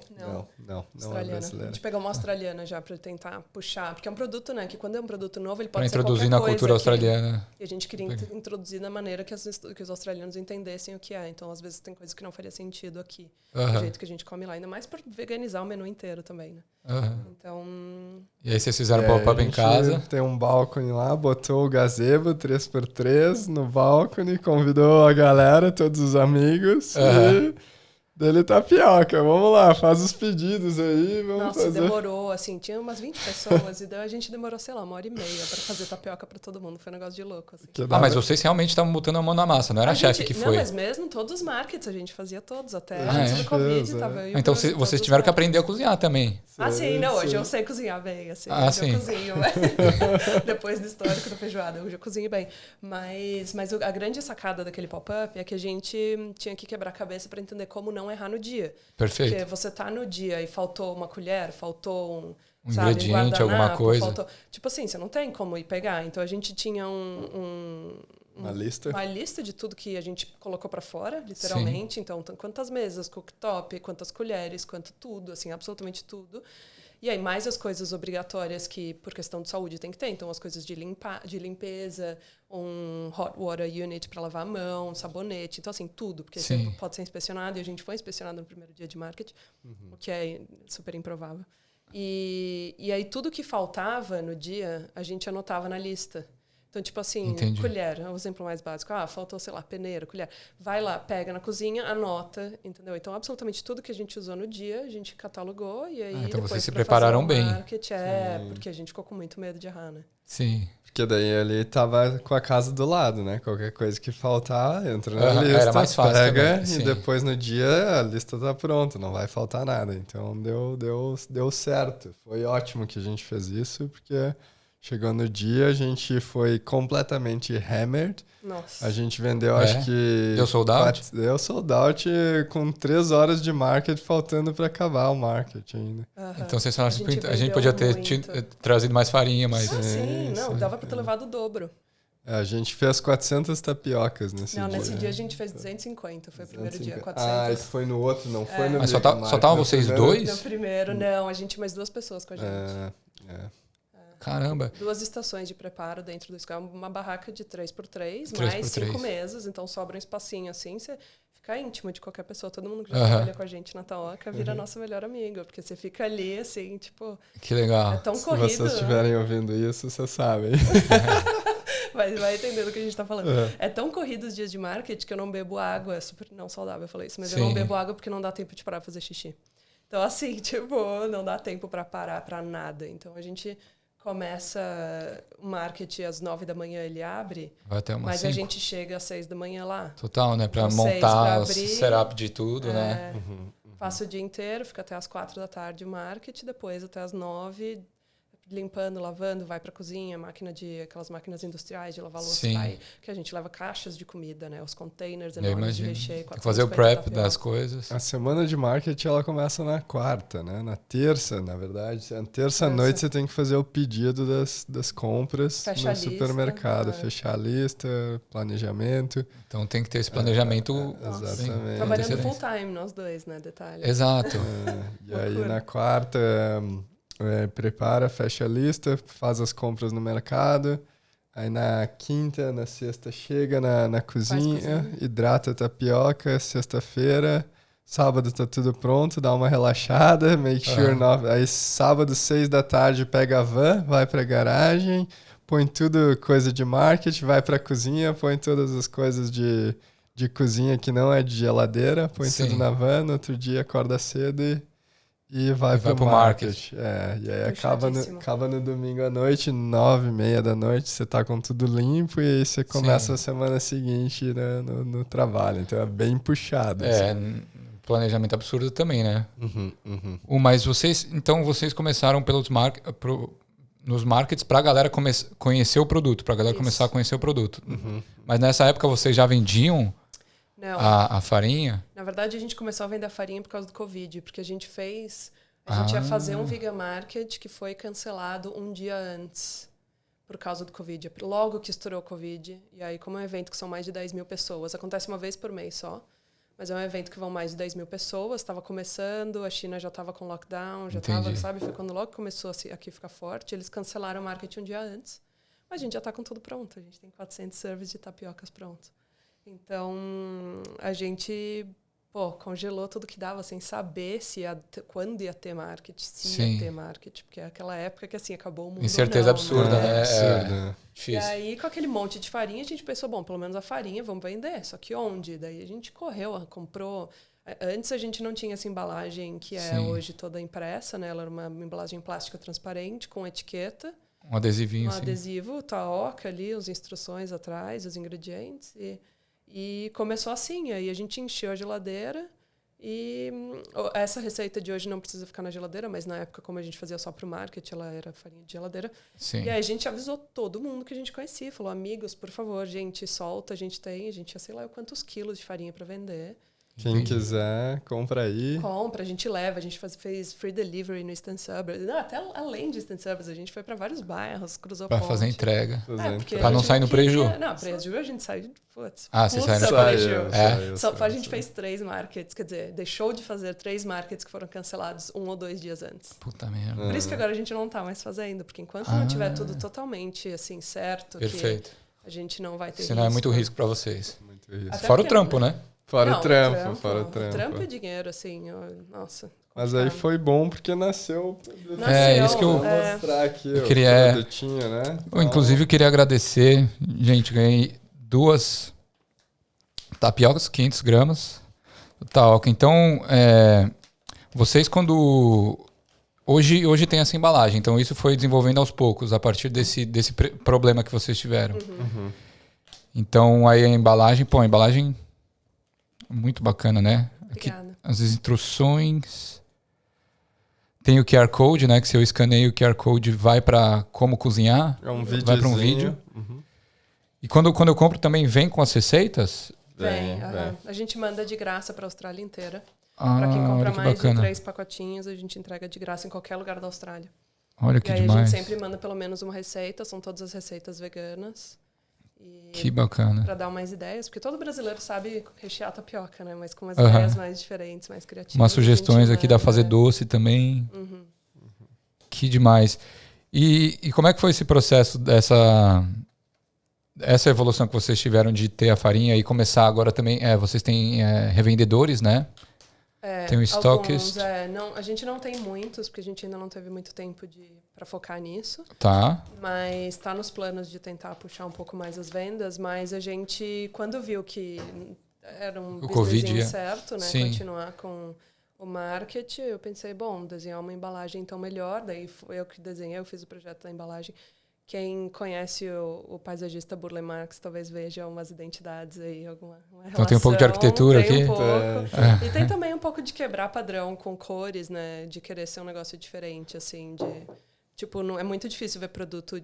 australiana. é brasileira. A gente pegou uma australiana já para tentar puxar, porque é um produto, né, que quando é um produto novo, ele pra pode ser introduzir qualquer na cultura australiana. E a gente queria introduzir da maneira que os australianos entendessem o que é. Então, às vezes, tem coisas que não faria sentido aqui. Do jeito que a gente come lá. Ainda mais para veganizar o menu inteiro também, né? Então... E aí vocês fizeram pop-up em casa? Tem um balcone lá, botou o gazebo 3x3 no balcone, convidou a galera, todos os amigos, e dele tapioca. Vamos lá, faz os pedidos aí, vamos fazer. Demorou, assim, tinha umas 20 pessoas e a gente demorou, sei lá, 1h30 para fazer tapioca para todo mundo. Foi um negócio de louco, assim. Mas vocês realmente estavam botando a mão na massa, não era a chefe que foi? Não, mas mesmo todos os markets a gente fazia todos, até antes do Covid. Tava eu então vocês tiveram que aprender a cozinhar também. Sim, hoje eu sei cozinhar bem, assim. Hoje eu cozinho, depois do histórico da feijoada, hoje eu cozinho bem. Mas a grande sacada daquele pop-up é que a gente tinha que quebrar a cabeça para entender como não errar no dia. Perfeito. Porque você tá no dia e faltou uma colher, faltou um ingrediente, alguma coisa. Tipo assim, você não tem como ir pegar. Então a gente tinha uma lista de tudo que a gente colocou para fora, literalmente. Então, quantas mesas, cooktop, quantas colheres, quanto tudo, assim, absolutamente tudo. E aí, mais as coisas obrigatórias que, por questão de saúde, tem que ter. Então, as coisas de limpeza, um hot water unit para lavar a mão, sabonete. Então, assim, tudo. Porque você pode ser inspecionado. E a gente foi inspecionado no primeiro dia de marketing, o que é super improvável. E aí, tudo que faltava no dia, a gente anotava na lista. Então, tipo assim, colher, é o exemplo mais básico. Faltou, sei lá, peneira, colher. Vai lá, pega na cozinha, anota, entendeu? Então, absolutamente tudo que a gente usou no dia, a gente catalogou e aí então depois vocês se prepararam bem. Porque a gente ficou com muito medo de errar, né? Sim. Porque daí ele tava com a casa do lado, né? Qualquer coisa que faltar, entra na lista, era mais fácil pega também, e depois no dia a lista tá pronta, não vai faltar nada. Então deu certo. Foi ótimo que a gente fez isso, porque... Chegou no dia, a gente foi completamente hammered. Nossa. A gente vendeu, acho que... Deu sold out? Deu sold out com 3 horas de market faltando para acabar o market ainda. Então vocês falaram assim, a gente podia ter trazido mais farinha, mas... Dava para ter levado o dobro. A gente fez 400 tapiocas nesse dia. Não, nesse dia a gente fez 250, foi o primeiro dia, 400. Isso foi no outro, não foi no Mas só estavam vocês dois? No primeiro, não, a gente mais 2 pessoas com a gente. Caramba. 2 estações de preparo dentro do escola, uma barraca de 3x3, mais 5 mesas, então sobra um espacinho assim, você fica íntimo de qualquer pessoa, todo mundo que já trabalha com a gente na Taoca vira nosso melhor amigo, porque você fica ali assim, tipo... Que legal. É tão corrido. Se vocês estiverem ouvindo isso, vocês sabem. Vai entender do que a gente tá falando. É tão corrido os dias de marketing que eu não bebo água, é super não saudável, eu falei isso, mas eu não bebo água porque não dá tempo de parar pra fazer xixi. Então assim, tipo, não dá tempo pra parar pra nada. Então a gente... Começa o marketing às 9 da manhã, ele abre, vai até umas 5. A gente chega às 6 da manhã lá. Total, né? Pra montar o setup de tudo, né? Passa o dia inteiro, fica até às 4 da tarde o marketing, depois até às 9, limpando, lavando, vai pra cozinha, aquelas máquinas industriais de lavar louça, que a gente leva caixas de comida, né? Os containers enormes de recheio. Tem que fazer o prep das coisas. A semana de marketing, ela começa na quarta, né? Na terça, na verdade. Na terça à noite você tem que fazer o pedido das compras no supermercado. Fechar a lista, planejamento. Então tem que ter esse planejamento. Exatamente. Trabalhando full time, nós dois, né? Detalhe. Exato. E aí na quarta... prepara, fecha a lista, faz as compras no mercado. Aí na quinta, na sexta, chega na cozinha, hidrata a tapioca, sexta-feira. Sábado tá tudo pronto, dá uma relaxada, make sure. Aí sábado, 6 da tarde, pega a van, vai pra garagem, põe tudo coisa de marketing, vai pra cozinha, põe todas as coisas de cozinha que não é de geladeira, põe tudo na van, no outro dia acorda cedo e vai pro market. E aí acaba no domingo à noite, 9h30 da noite, você tá com tudo limpo e aí você começa a semana seguinte, né, no trabalho. Então é bem puxado. Assim. Planejamento absurdo também, né? Mas vocês começaram nos markets pra galera conhecer o produto, pra galera começar a conhecer o produto. Mas nessa época vocês já vendiam a farinha? Na verdade, a gente começou a vender a farinha por causa do Covid, porque a gente ia fazer um Vegan Market que foi cancelado um dia antes por causa do Covid. Logo que estourou o Covid, e aí como é um evento que são mais de 10 mil pessoas, acontece uma vez por mês só, mas é um evento que vão mais de 10 mil pessoas, estava começando, a China já estava com lockdown, já estava, sabe? Foi quando logo começou aqui a ficar forte, eles cancelaram o marketing um dia antes, mas a gente já está com tudo pronto, a gente tem 400 servers de tapiocas prontos. Então, a gente congelou tudo que dava, sem saber quando ia ter marketing, ia ter marketing, porque é aquela época que assim, acabou o mundo. Incerteza absurda, né? Absurda. E aí, com aquele monte de farinha, a gente pensou, bom, pelo menos a farinha vamos vender, só que onde? Daí a gente correu, comprou. Antes a gente não tinha essa embalagem que é hoje toda impressa, né? Ela era uma embalagem plástica transparente, com etiqueta. Um adesivinho, um adesivo, taoca ali, as instruções atrás, os ingredientes. E começou assim, aí a gente encheu a geladeira e essa receita de hoje não precisa ficar na geladeira, mas na época, como a gente fazia só para o market, ela era farinha de geladeira. Sim. E aí a gente avisou todo mundo que a gente conhecia, falou, amigos, por favor, gente, solta, a gente tinha sei lá quantos quilos de farinha para vender. Quem quiser, compra aí. Compra, a gente leva, a gente fez free delivery no Eastern Suburbs. Não, até além de Eastern Suburbs, a gente foi para vários bairros, cruzou ponte. Para fazer entrega. Para não sair no preju. Não, preju a gente saiu. Putz, você saiu no preju. Só a gente fez 3 markets, quer dizer, deixou de fazer 3 markets que foram cancelados 1 ou 2 dias antes. Puta merda. Por isso que agora a gente não tá mais fazendo, porque enquanto não tiver tudo totalmente assim certo, perfeito, que a gente não vai ter senão risco. É muito risco para vocês. Muito risco. Fora o trampo, né? Fora o trampo. O trampo é dinheiro, assim, nossa. Mas aí foi bom porque nasceu. Isso que eu mostrar aqui eu queria, o produtinho, né? Inclusive, eu queria agradecer. Gente, ganhei 2 tapiocas, 500 gramas. Taoca. Então, vocês quando... Hoje tem essa embalagem, então isso foi desenvolvendo aos poucos, a partir desse problema que vocês tiveram. Então, aí a embalagem muito bacana, né? Aqui, as instruções. Tem o QR Code, né? Que se eu escaneio o QR Code vai para como cozinhar. Vai para um vídeo. E quando eu compro também vem com as receitas? Vem. A gente manda de graça para a Austrália inteira. Para quem compra mais de 3 pacotinhos, a gente entrega de graça em qualquer lugar da Austrália. Olha que demais. E aí a gente sempre manda pelo menos uma receita, são todas as receitas veganas. Que bacana. Para dar mais ideias, porque todo brasileiro sabe rechear tapioca, né? Mas com umas ideias mais diferentes, mais criativas. Umas sugestões aqui da fazer doce também. Que demais. E como é que foi esse processo essa evolução que vocês tiveram de ter a farinha e começar agora também? Vocês têm revendedores, né? Tem um estoques. A gente não tem muitos, porque a gente ainda não teve muito tempo para focar nisso. Tá. Mas está nos planos de tentar puxar um pouco mais as vendas. Mas a gente, quando viu que era um business incerto, né? Sim. Continuar com o marketing, eu pensei, bom, desenhar uma embalagem então melhor. Daí foi eu que desenhei, eu fiz o projeto da embalagem. Quem conhece o paisagista Burle Marx talvez veja umas identidades aí, alguma relação. Então tem um pouco de arquitetura aqui? Um pouco. E tem também um pouco de quebrar padrão com cores, né? De querer ser um negócio diferente, assim, tipo, não, é muito difícil ver produto,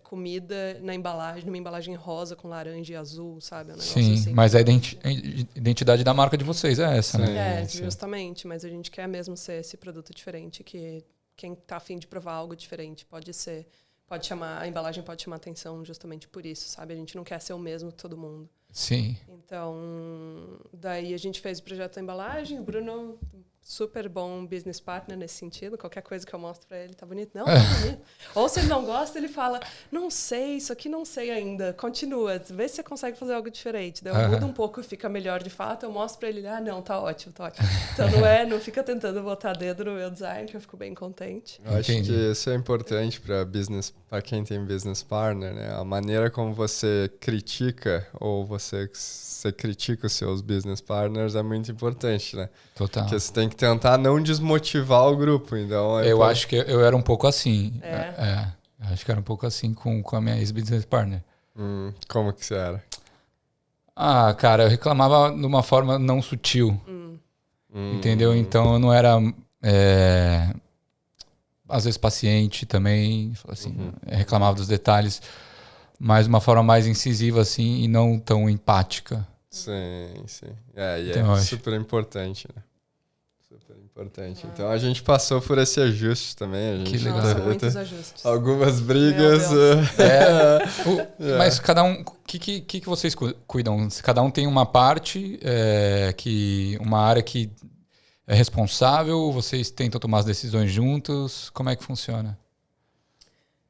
comida na embalagem, numa embalagem rosa com laranja e azul, sabe? Um negócio sim, assim, mas a identidade da marca de vocês é essa, né? Justamente, mas a gente quer mesmo ser esse produto diferente, que quem tá afim de provar algo diferente a embalagem pode chamar atenção justamente por isso, sabe? A gente não quer ser o mesmo que todo mundo. Sim. Então, daí a gente fez o projeto da embalagem, o Bruno, super bom business partner nesse sentido, qualquer coisa que eu mostro pra ele, tá bonito? Não, tá bonito. Ou se ele não gosta, ele fala, não sei, isso aqui não sei ainda, continua, vê se você consegue fazer algo diferente. Daí eu mudo um pouco e fica melhor de fato, eu mostro pra ele, não, tá ótimo, tá ótimo. Então não fica tentando botar dedo no meu design, que eu fico bem contente. Eu acho que isso é importante para quem tem business partner, né? A maneira como você critica ou você critica os seus business partners é muito importante, né? Total. Porque você tem que tentar não desmotivar o grupo, então... Eu acho que eu era um pouco assim. Acho que era um pouco assim com a minha ex-business partner. Como que você era? Cara, eu reclamava de uma forma não sutil. Entendeu? Então eu não era... às vezes paciente também, assim, reclamava dos detalhes, mas de uma forma mais incisiva assim e não tão empática. Sim. Então, é super importante, né? Super importante. Então a gente passou por esse ajuste também. A gente que legal. Nossa, muitos ajustes. Algumas brigas. Mas cada um, o que vocês cuidam? Cada um tem uma parte, uma área que é responsável, vocês tentam tomar as decisões juntos, como é que funciona?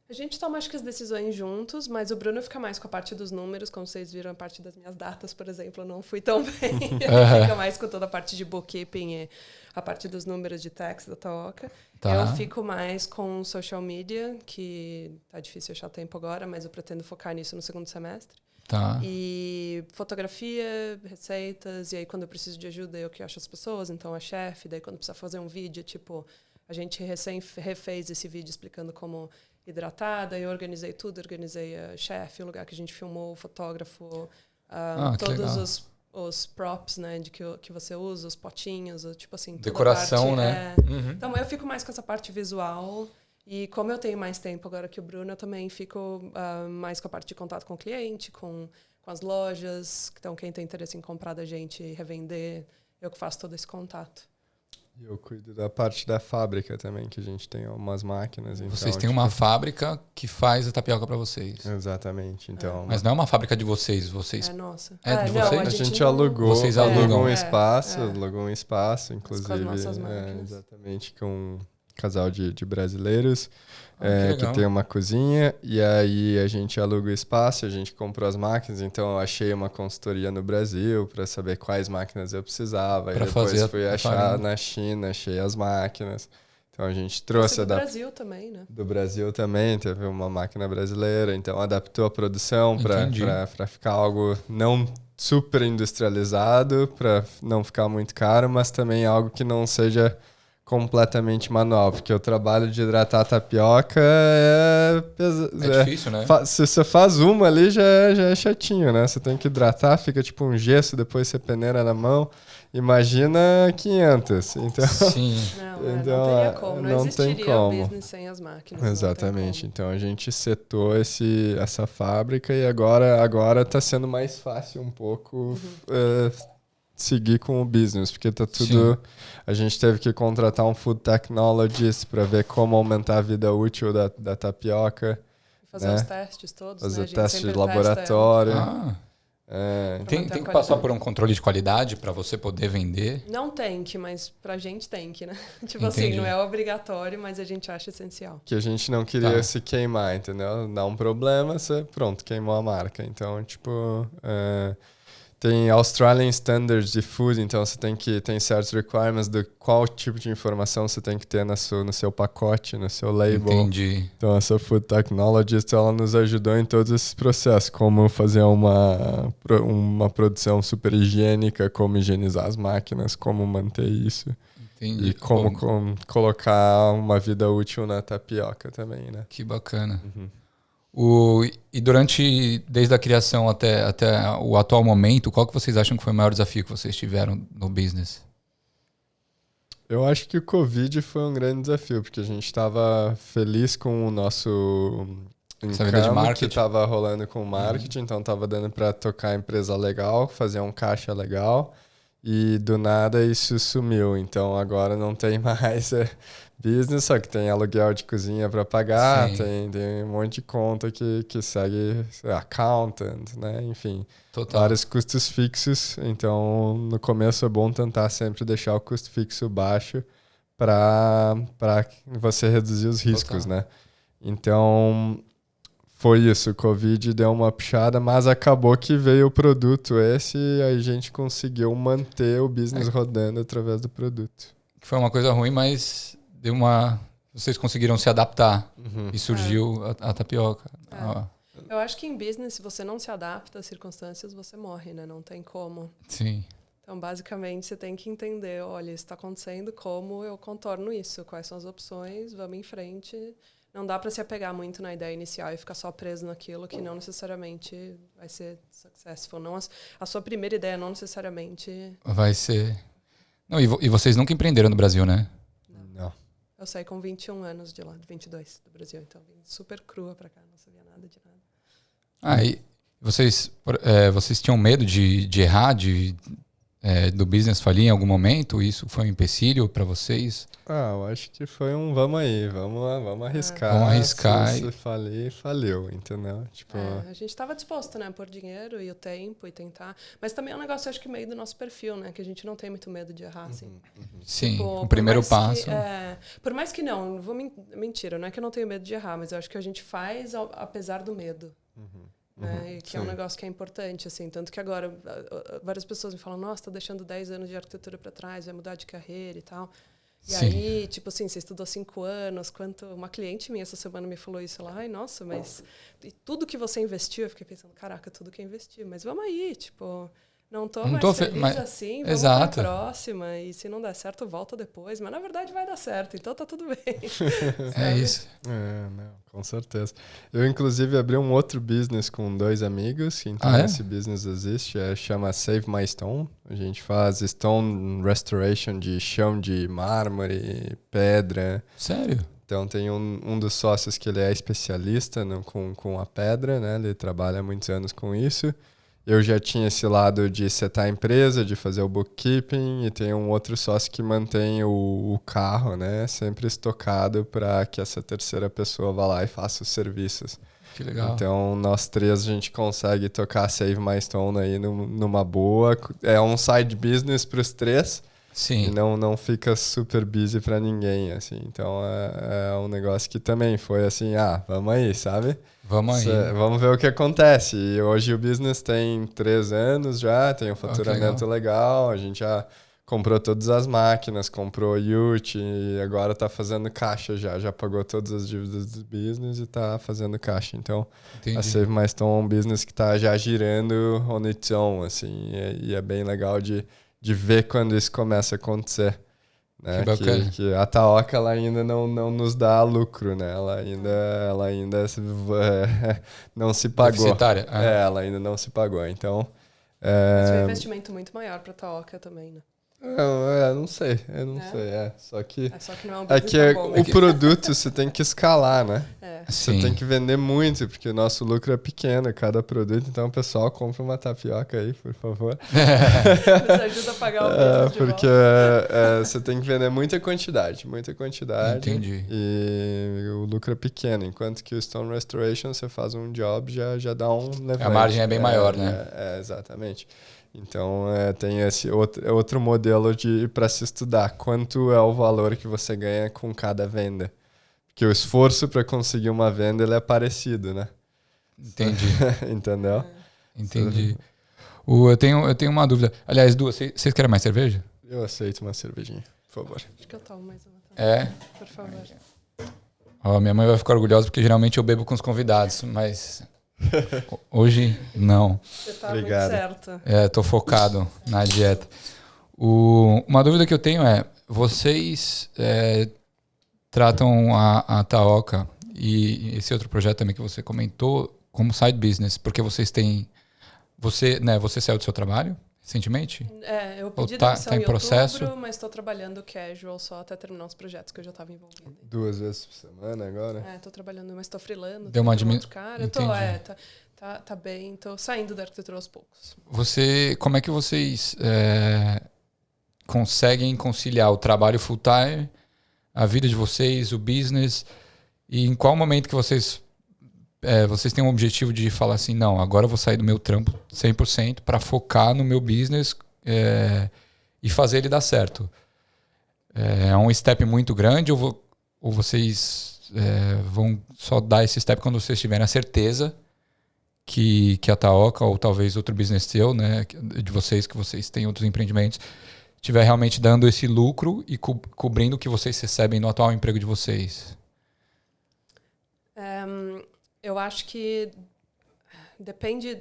A gente toma, acho que, as decisões juntos, mas o Bruno fica mais com a parte dos números, como vocês viram, a parte das minhas datas, por exemplo, eu não fui tão bem. Ele fica mais com toda a parte de bookkeeping e a parte dos números de tax da Taoca. Tá. Eu fico mais com social media, que tá difícil achar tempo agora, mas eu pretendo focar nisso no segundo semestre. Tá. E fotografia, receitas, e aí quando eu preciso de ajuda eu que acho as pessoas, então a chefe, daí quando precisa fazer um vídeo, tipo, a gente refez esse vídeo explicando como hidratada, eu organizei tudo, organizei a chefe, o lugar que a gente filmou, o fotógrafo, todos os props, né, que você usa, os potinhos, tipo assim, decoração, né? Uhum. Então eu fico mais com essa parte visual e como eu tenho mais tempo agora que o Bruno, eu também fico mais com a parte de contato com o cliente, com as lojas, então quem tem interesse em comprar da gente e revender, eu que faço todo esse contato. Eu cuido da parte da fábrica também, que a gente tem umas máquinas. Então, vocês têm uma fábrica que faz a tapioca para vocês. Exatamente. Então, mas não é uma fábrica de vocês. É nossa. É de vocês? A gente alugou. Vocês alugam um espaço, alugou um espaço, inclusive. Com as nossas máquinas. Exatamente, com um casal de brasileiros. Que tem uma cozinha, e aí a gente aluga o espaço, a gente comprou as máquinas, então eu achei uma consultoria no Brasil para saber quais máquinas eu precisava, pra e depois fazer fui achar na China, achei as máquinas. Então a gente trouxe... do Brasil também, né? Do Brasil também, teve uma máquina brasileira, então adaptou a produção para ficar algo não super industrializado, para não ficar muito caro, mas também algo que não seja completamente manual, porque o trabalho de hidratar a tapioca é difícil, né? Se você faz uma ali, já é chatinho, né? Você tem que hidratar, fica tipo um gesso, depois você peneira na mão. Imagina 500. Então, sim. Não teria como. Não existiria o business sem as máquinas. Exatamente. Então a gente setou essa fábrica e agora tá sendo mais fácil um pouco seguir com o business, porque tá tudo... Sim. A gente teve que contratar um food technologist para ver como aumentar a vida útil da tapioca. Fazer os testes todos, fazer né? testes de laboratório. Tem que passar por um controle de qualidade para você poder vender? Não tem que, mas pra gente tem que, né? Tipo assim, não é obrigatório, mas a gente acha essencial. Que a gente não queria se queimar, entendeu? Dá um problema, você, pronto, queimou a marca. Então, tipo... Tem Australian Standards de Food, então você tem certos requirements de qual tipo de informação você tem que ter no seu pacote, no seu label. Entendi. Então essa Food Technologist, ela nos ajudou em todos esses processos, como fazer uma produção super higiênica, como higienizar as máquinas, como manter isso. Entendi. E como colocar uma vida útil na tapioca também, né? Que bacana. Uhum. E desde a criação até o atual momento, qual que vocês acham que foi o maior desafio que vocês tiveram no business? Eu acho que o Covid foi um grande desafio, porque a gente estava feliz com o nosso income que estava rolando com o marketing, então estava dando para tocar a empresa legal, fazer um caixa legal, e do nada isso sumiu. Então agora não tem mais... business, só que tem aluguel de cozinha para pagar, tem um monte de conta que segue accountant, né? Enfim, vários custos fixos. Então, no começo é bom tentar sempre deixar o custo fixo baixo para você reduzir os riscos, né? Então, foi isso. O Covid deu uma puxada, mas acabou que veio o produto esse e a gente conseguiu manter o business rodando através do produto. Foi uma coisa ruim, mas... Vocês conseguiram se adaptar e surgiu a tapioca. Eu acho que em business, se você não se adapta às circunstâncias, você morre, né? Não tem como. Sim. Então, basicamente, você tem que entender, olha, isso está acontecendo, como eu contorno isso? Quais são as opções? Vamos em frente. Não dá para se apegar muito na ideia inicial e ficar só preso naquilo que não necessariamente vai ser successful. Não, a sua primeira ideia não necessariamente... Vai ser... Não, e vocês nunca empreenderam no Brasil, né? Não. Eu saí com 21 anos de lá, 22 do Brasil, então vim super crua pra cá, não sabia nada de nada. E vocês tinham medo de errar, de do business falir em algum momento? Isso foi um empecilho para vocês? Eu acho que foi um vamos aí, vamos lá, vamos arriscar. Vamos arriscar. Se falir, falheu, entendeu? Tipo... a gente estava disposto, né, a pôr dinheiro e o tempo e tentar. Mas também é um negócio, acho que meio do nosso perfil, né, que a gente não tem muito medo de errar, assim. Sim, tipo, o primeiro passo. Por mais que não vou mentira, não é que eu não tenho medo de errar, mas eu acho que a gente faz apesar do medo. Né? Que é um negócio que é importante, assim. Tanto que agora várias pessoas me falam, nossa, tá deixando 10 anos de arquitetura para trás, vai mudar de carreira e tal. E aí, tipo assim, você estudou 5 anos, uma cliente minha essa semana me falou isso lá, ai, nossa, mas e tudo que você investiu, eu fiquei pensando, caraca, tudo que eu investi, mas vamos aí, tipo... Não tô mais feliz assim, vamos pra próxima. E se não der certo, volta depois. Mas na verdade vai dar certo, então tá tudo bem. É isso. Não, com certeza. Eu, inclusive, abri um outro business com 2 amigos. Então, esse business existe. Chama Save My Stone. A gente faz stone restoration de chão de mármore, pedra. Sério? Então, tem um dos sócios que ele é especialista com a pedra, né? Ele trabalha há muitos anos com isso. Eu já tinha esse lado de setar a empresa, de fazer o bookkeeping, e tem um outro sócio que mantém o carro, né, sempre estocado para que essa terceira pessoa vá lá e faça os serviços. Que legal. Então, nós 3 a gente consegue tocar Save My Stone aí numa boa. É um side business para os 3. Sim. E não fica super busy para ninguém, assim. Então, é um negócio que também foi assim, vamos aí, sabe? Vamos aí. Vamos ver o que acontece. E hoje o business tem 3 anos já, tem um faturamento legal. A gente já comprou todas as máquinas, comprou Yurt e agora tá fazendo caixa já. Já pagou todas as dívidas do business e tá fazendo caixa. Então, a Save My Stone é um business que tá já girando on its own, assim. E é bem legal de ver quando isso começa a acontecer. Né? Que a Taoca ela ainda não nos dá lucro, né? Ela ainda não se pagou. Deficitária. Ela ainda não se pagou. Então, Mas foi um investimento muito maior para a Taoca também, né? Eu não sei. Só que não é um business tão bom, o produto você tem que escalar, né? Você Sim. tem que vender muito, porque o nosso lucro é pequeno, cada produto. Então, o pessoal compra uma tapioca aí, por favor. Isso ajuda a pagar o business porque você tem que vender muita quantidade. Entendi. E o lucro é pequeno. Enquanto que o Stone Restoration, você faz um job, já dá um levante. A margem é bem maior, né? Exatamente. Então, tem esse outro modelo para se estudar. Quanto é o valor que você ganha com cada venda? Porque o esforço para conseguir uma venda ele é parecido, né? Entendi. Entendeu? Entendi. Eu tenho uma dúvida. Aliás, duas. Vocês querem mais cerveja? Eu aceito uma cervejinha, por favor. Acho que eu tomo mais uma também. Por favor. Minha mãe vai ficar orgulhosa porque geralmente eu bebo com os convidados, mas... Hoje, não. Você tá Obrigado. muito certo. Tô focado na dieta. Uma dúvida que eu tenho é, vocês tratam a Taoca e esse outro projeto também que você comentou como side business, porque vocês têm... Você saiu do seu trabalho recentemente? Eu pedi demissão em outubro, mas estou trabalhando casual só até terminar os projetos que eu já estava envolvida. 2 vezes por semana agora? Estou trabalhando, mas estou freelando. Deu uma diminuição. Tá bem, estou saindo da arquitetura aos poucos. Como é que vocês conseguem conciliar o trabalho full-time, a vida de vocês, o business, e em qual momento que vocês têm um objetivo de falar assim, não, agora eu vou sair do meu trampo 100% para focar no meu business e fazer ele dar certo? É um step muito grande ou vocês vão só dar esse step quando vocês tiverem a certeza que a Taoca ou talvez outro business seu, né, de vocês, que vocês têm outros empreendimentos, estiver realmente dando esse lucro e cobrindo o que vocês recebem no atual emprego de vocês? Eu acho que depende.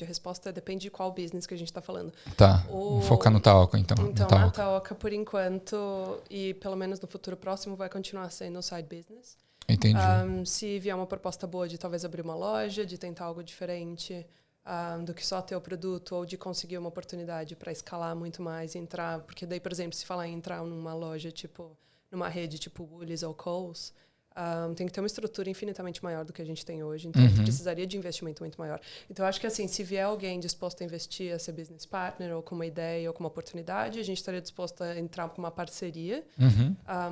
A resposta é depende de qual business que a gente está falando. Tá, vou focar no Taoca, então. Então, na Taoca, por enquanto, e pelo menos no futuro próximo, vai continuar sendo o side business. Entendi. Se vier uma proposta boa de talvez abrir uma loja, de tentar algo diferente do que só ter o produto, ou de conseguir uma oportunidade para escalar muito mais e entrar... Porque daí, por exemplo, se falar em entrar numa loja, tipo, numa rede tipo Woolies ou Kohl's, tem que ter uma estrutura infinitamente maior do que a gente tem hoje, então precisaria de investimento muito maior. Então, acho que assim, se vier alguém disposto a investir, a ser business partner, ou com uma ideia, ou com uma oportunidade, a gente estaria disposto a entrar com uma parceria.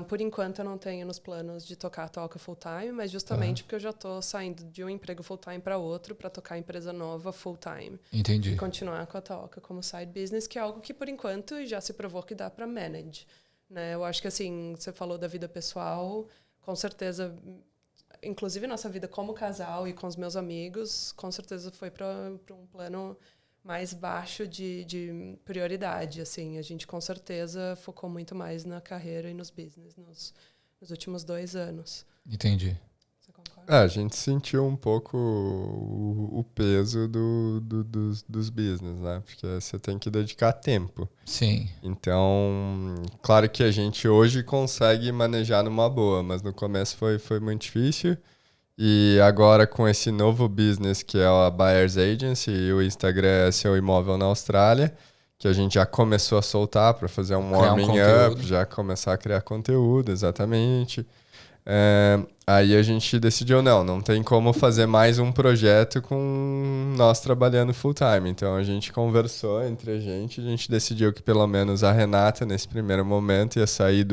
Por enquanto, eu não tenho nos planos de tocar a Toca full-time, mas justamente porque eu já estou saindo de um emprego full-time para outro, para tocar a empresa nova full-time. Entendi. E continuar com a Toca como side business, que é algo que, por enquanto, já se provou que dá para manage. Né? Eu acho que, assim, você falou da vida pessoal... Com certeza, inclusive nossa vida como casal e com os meus amigos, com certeza foi para um plano mais baixo de prioridade. Assim, a gente com certeza focou muito mais na carreira e nos business nos últimos 2 anos. Entendi. Você concorda? A gente sentiu um pouco o peso dos business, né? Porque você tem que dedicar tempo. Sim. Então, claro que a gente hoje consegue manejar numa boa, mas no começo foi muito difícil. E agora com esse novo business que é a Buyer's Agency e o Instagram é Seu Imóvel na Austrália, que a gente já começou a soltar para fazer um warming up, já começar a criar conteúdo, exatamente. Aí a gente decidiu, não tem como fazer mais um projeto com nós trabalhando full time. Então a gente conversou entre a gente decidiu que pelo menos a Renata, nesse primeiro momento, ia sair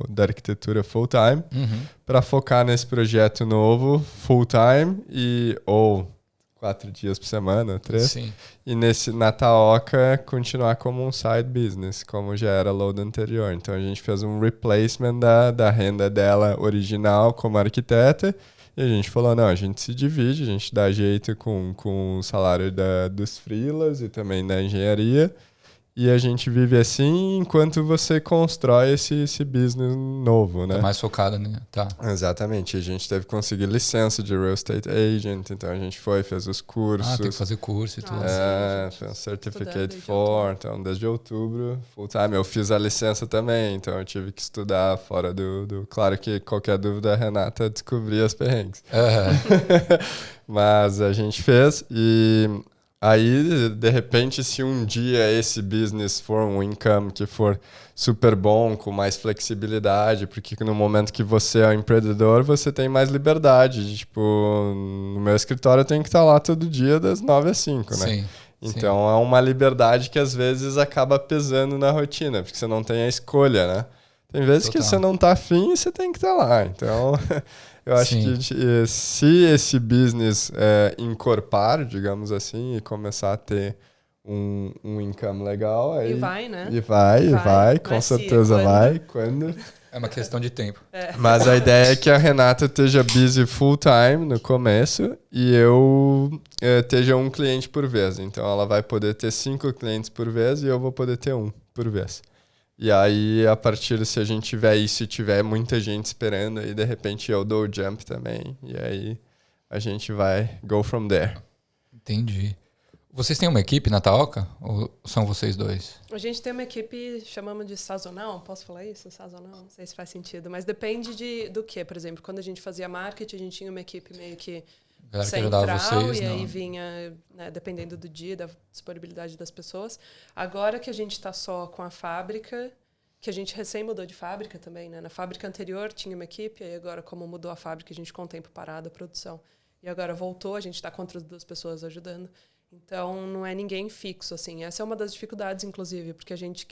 da arquitetura full time para focar nesse projeto novo full time ou 4 dias por semana, 3. Sim. E na Taoca continuar como um side business, como já era load anterior. Então a gente fez um replacement da renda dela original como arquiteta. E a gente falou, a gente se divide, a gente dá jeito com o salário dos freelas e também da engenharia. E a gente vive assim enquanto você constrói esse business novo, né? Tá mais focada, né? Tá. Exatamente. A gente teve que conseguir licença de real estate agent, então a gente fez os cursos. Tem que fazer curso e tudo. Fez um certificate for, então desde outubro, full time. Eu fiz a licença também, então eu tive que estudar fora do... Claro que qualquer dúvida, a Renata descobria as perrengues. Mas a gente fez e... Aí, de repente, se um dia esse business for um income que for super bom, com mais flexibilidade, porque no momento que você é um empreendedor, você tem mais liberdade. Tipo, no meu escritório eu tenho que estar lá todo dia das 9 às 5, né? Sim. Então é uma liberdade que às vezes acaba pesando na rotina, porque você não tem a escolha, né? Tem vezes que você não tá afim e você tem que estar lá. Então... Eu acho que se esse business encorpar, digamos assim, e começar a ter um income legal... Aí, e vai, né? E vai, com certeza vai. Quando? É uma questão de tempo. Mas a ideia é que a Renata esteja busy full time no começo e eu esteja um cliente por vez. Então ela vai poder ter 5 clientes por vez e eu vou poder ter 1 por vez. E aí, a partir se a gente tiver isso e tiver muita gente esperando, aí de repente eu dou o jump também. E aí a gente vai go from there. Entendi. Vocês têm uma equipe na Taoca? Ou são vocês dois? A gente tem uma equipe, chamamos de sazonal, posso falar isso? Sazonal, não sei se faz sentido. Mas depende do que, por exemplo. Quando a gente fazia marketing, a gente tinha uma equipe meio que central, vocês, e aí vinha, né, dependendo do dia, da disponibilidade das pessoas. Agora que a gente está só com a fábrica, que a gente recém mudou de fábrica também, né? Na fábrica anterior tinha uma equipe, e agora como mudou a fábrica, a gente com o tempo parado a produção. E agora voltou, a gente está com outras 2 pessoas ajudando. Então, não é ninguém fixo, assim. Essa é uma das dificuldades, inclusive, porque a gente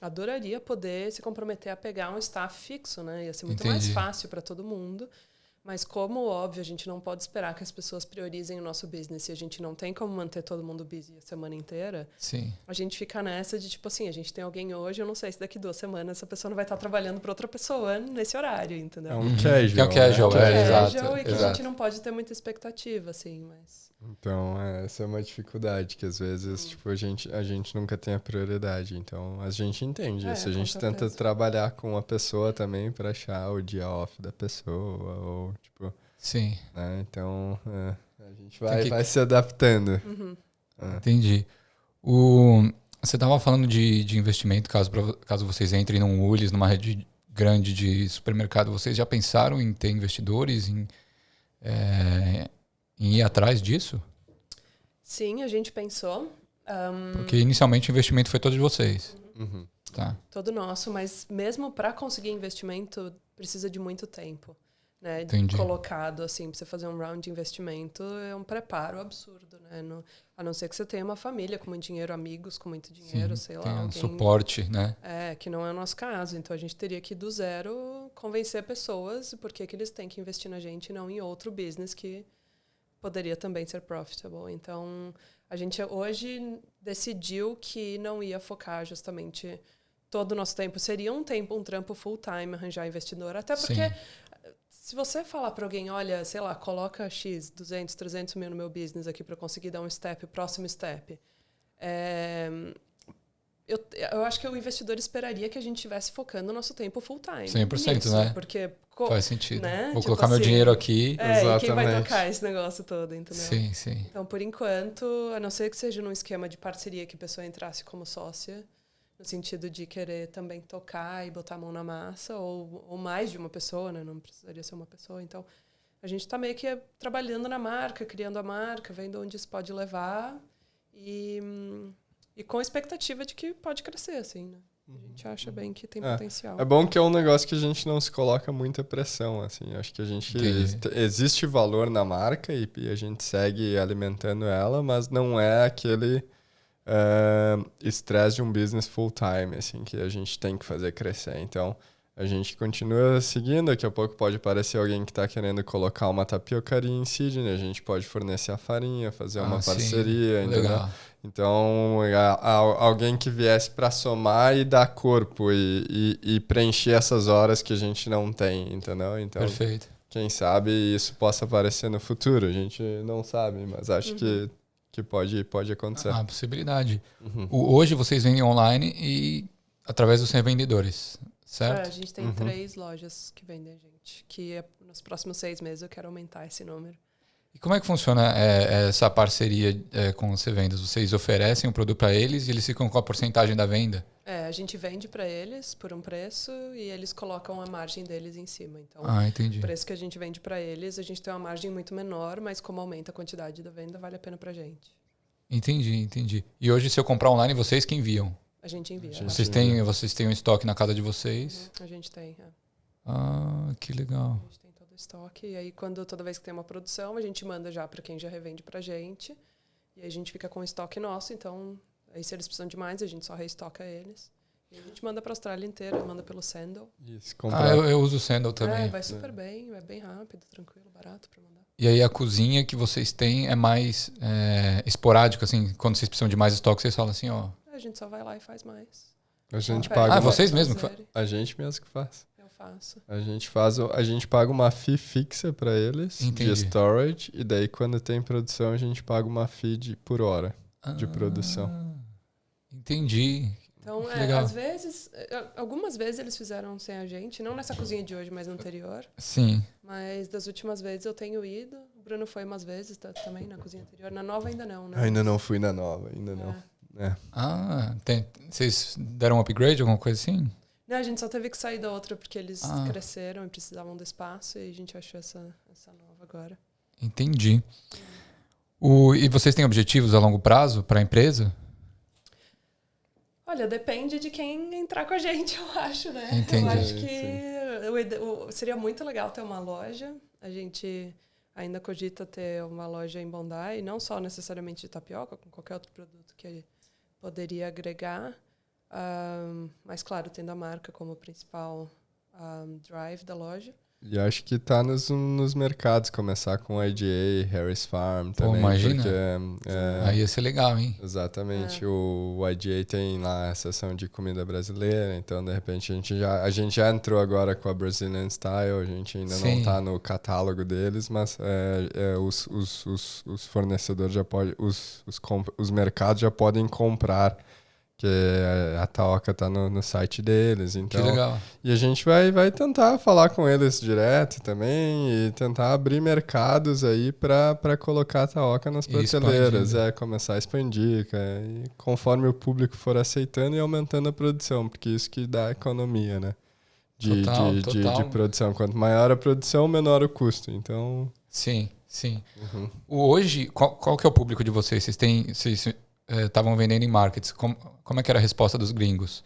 adoraria poder se comprometer a pegar um staff fixo, né? Ia ser muito mais fácil para todo mundo. Mas, como óbvio, a gente não pode esperar que as pessoas priorizem o nosso business e a gente não tem como manter todo mundo busy a semana inteira. Sim. A gente fica nessa de, tipo assim, a gente tem alguém hoje, eu não sei se daqui 2 semanas essa pessoa não vai estar trabalhando para outra pessoa nesse horário, entendeu? É um casual. Que é o casual, exato. E que a gente não pode ter muita expectativa, assim, mas... Então, essa é uma dificuldade, que às vezes tipo, a gente nunca tem a prioridade. Então, a gente entende isso. A gente tenta trabalhar com a pessoa também para achar o dia off da pessoa. Ou, tipo, sim. Né? Então, a gente vai se adaptando. Entendi. Você estava falando de investimento, caso vocês entrem num Woolies, numa rede grande de supermercado. Vocês já pensaram em ter investidores, em ir atrás disso? Sim, a gente pensou. Porque inicialmente o investimento foi todo de vocês. Tá. Todo nosso, mas mesmo para conseguir investimento precisa de muito tempo. né, colocado assim, para você fazer um round de investimento, é um preparo absurdo, né? A não ser que você tenha uma família com muito dinheiro, amigos com muito dinheiro, sei lá. Tem um alguém, suporte, né? Que não é o nosso caso. Então, a gente teria que, do zero, convencer pessoas por que eles têm que investir na gente e não em outro business que poderia também ser profitable. Então, a gente hoje decidiu que não ia focar justamente todo o nosso tempo. Seria um trampo full-time arranjar investidor. Até porque, se você falar para alguém, olha, sei lá, coloca X, 200, 300 mil no meu business aqui para conseguir dar um próximo step. Eu acho que o investidor esperaria que a gente estivesse focando o nosso tempo full-time. 100%, nisso, né? Porque, faz sentido. Né? Vou colocar meu dinheiro aqui. Exatamente. E quem vai tocar esse negócio todo, entendeu? Sim. Então, por enquanto, a não ser que seja num esquema de parceria que a pessoa entrasse como sócia, no sentido de querer também tocar e botar a mão na massa, ou mais de uma pessoa, né? Não precisaria ser uma pessoa. Então, a gente está meio que trabalhando na marca, criando a marca, vendo onde isso pode levar e com a expectativa de que pode crescer, assim, né? A gente acha bem que tem potencial. É bom que é um negócio que a gente não se coloca muita pressão, assim. Acho que a gente... Existe valor na marca e a gente segue alimentando ela, mas não é aquele estresse de um business full-time, assim, que a gente tem que fazer crescer. Então, a gente continua seguindo. Daqui a pouco pode aparecer alguém que está querendo colocar uma tapiocaria em Sydney. A gente pode fornecer a farinha, fazer uma parceria, entendeu? Legal. Então, alguém que viesse para somar e dar corpo e preencher essas horas que a gente não tem, entendeu? Então, perfeito. Quem sabe isso possa aparecer no futuro. A gente não sabe, mas acho que pode acontecer. A possibilidade. Hoje vocês vendem online e através dos revendedores, certo? A gente tem 3 lojas que vendem a gente, que nos próximos 6 meses eu quero aumentar esse número. E como é que funciona essa parceria com os revendas? Vocês oferecem um produto para eles e eles ficam com a porcentagem da venda? A gente vende para eles por um preço e eles colocam a margem deles em cima. Então, entendi. O preço que a gente vende para eles, a gente tem uma margem muito menor, mas como aumenta a quantidade da venda, vale a pena para a gente. Entendi. E hoje, se eu comprar online, vocês que enviam? A gente envia. Vocês têm um estoque na casa de vocês? A gente tem, que legal. A gente tem todo o estoque. E aí, toda vez que tem uma produção, a gente manda já para quem já revende pra gente. E aí a gente fica com o estoque nosso. Então, aí se eles precisam de mais, a gente só reestoca eles. E a gente manda pra Austrália inteira, manda pelo Sandal. Isso, eu uso o Sandal também. Vai super bem, é bem rápido, tranquilo, barato pra mandar. E aí a cozinha que vocês têm é mais esporádica, assim, quando vocês precisam de mais estoque, vocês falam assim, ó... A gente só vai lá e faz mais. A gente paga... vocês mesmo que fazem? A gente mesmo que faz. Eu faço. A gente paga uma fee fixa para eles, de storage, e daí quando tem produção a gente paga uma fee por hora de produção. Entendi. Então, às vezes, algumas vezes eles fizeram sem a gente, não nessa cozinha de hoje, mas na anterior. Sim. Mas das últimas vezes eu tenho ido. O Bruno foi umas vezes também na cozinha anterior. Na nova ainda não, né? Ainda não fui na nova, ainda não. Vocês deram um upgrade, alguma coisa assim? Não, a gente só teve que sair da outra porque eles cresceram e precisavam do espaço e a gente achou essa nova agora. Entendi. E vocês têm objetivos a longo prazo para a empresa? Olha, depende de quem entrar com a gente, eu acho, né? Entendi. Eu acho que seria muito legal ter uma loja. A gente ainda cogita ter uma loja em Bondi, não só necessariamente de tapioca, com qualquer outro produto que poderia agregar. Mas, claro, tendo a marca como principal drive da loja. E acho que tá nos mercados, começar com IGA, Harris Farm também. Imagina. Porque, aí ia ser legal, hein? Exatamente. O IGA tem lá a seção de comida brasileira, então de repente a gente já entrou agora com a Brazilian Style, a gente ainda não tá no catálogo deles, mas os fornecedores já podem, os mercados já podem comprar, que a Taoca tá no site deles, então... Que legal. E a gente vai tentar falar com eles direto também e tentar abrir mercados aí para colocar a Taoca nas prateleiras, começar a expandir, e conforme o público for aceitando e aumentando a produção, porque isso que dá economia, né? De produção. Quanto maior a produção, menor o custo, então... Sim. Hoje, qual que é o público de vocês? Vocês estavam vendendo em markets. Como é que era a resposta dos gringos?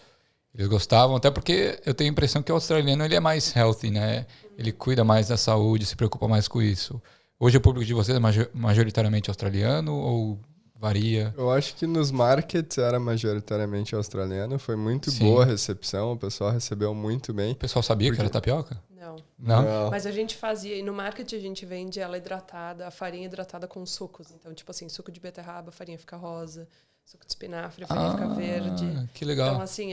Eles gostavam, até porque eu tenho a impressão que o australiano ele é mais healthy, né? Ele cuida mais da saúde, se preocupa mais com isso. Hoje o público de vocês é majoritariamente australiano ou varia? Eu acho que nos markets era majoritariamente australiano. Foi muito Sim. boa a recepção, o pessoal recebeu muito bem. O pessoal sabia que era tapioca? Não. Não? Mas a gente fazia, e no market a gente vende ela hidratada, a farinha hidratada com sucos. Então, tipo assim, suco de beterraba, a farinha fica rosa. Suco de espinafre, a farinha fica verde. Que legal. Então, assim,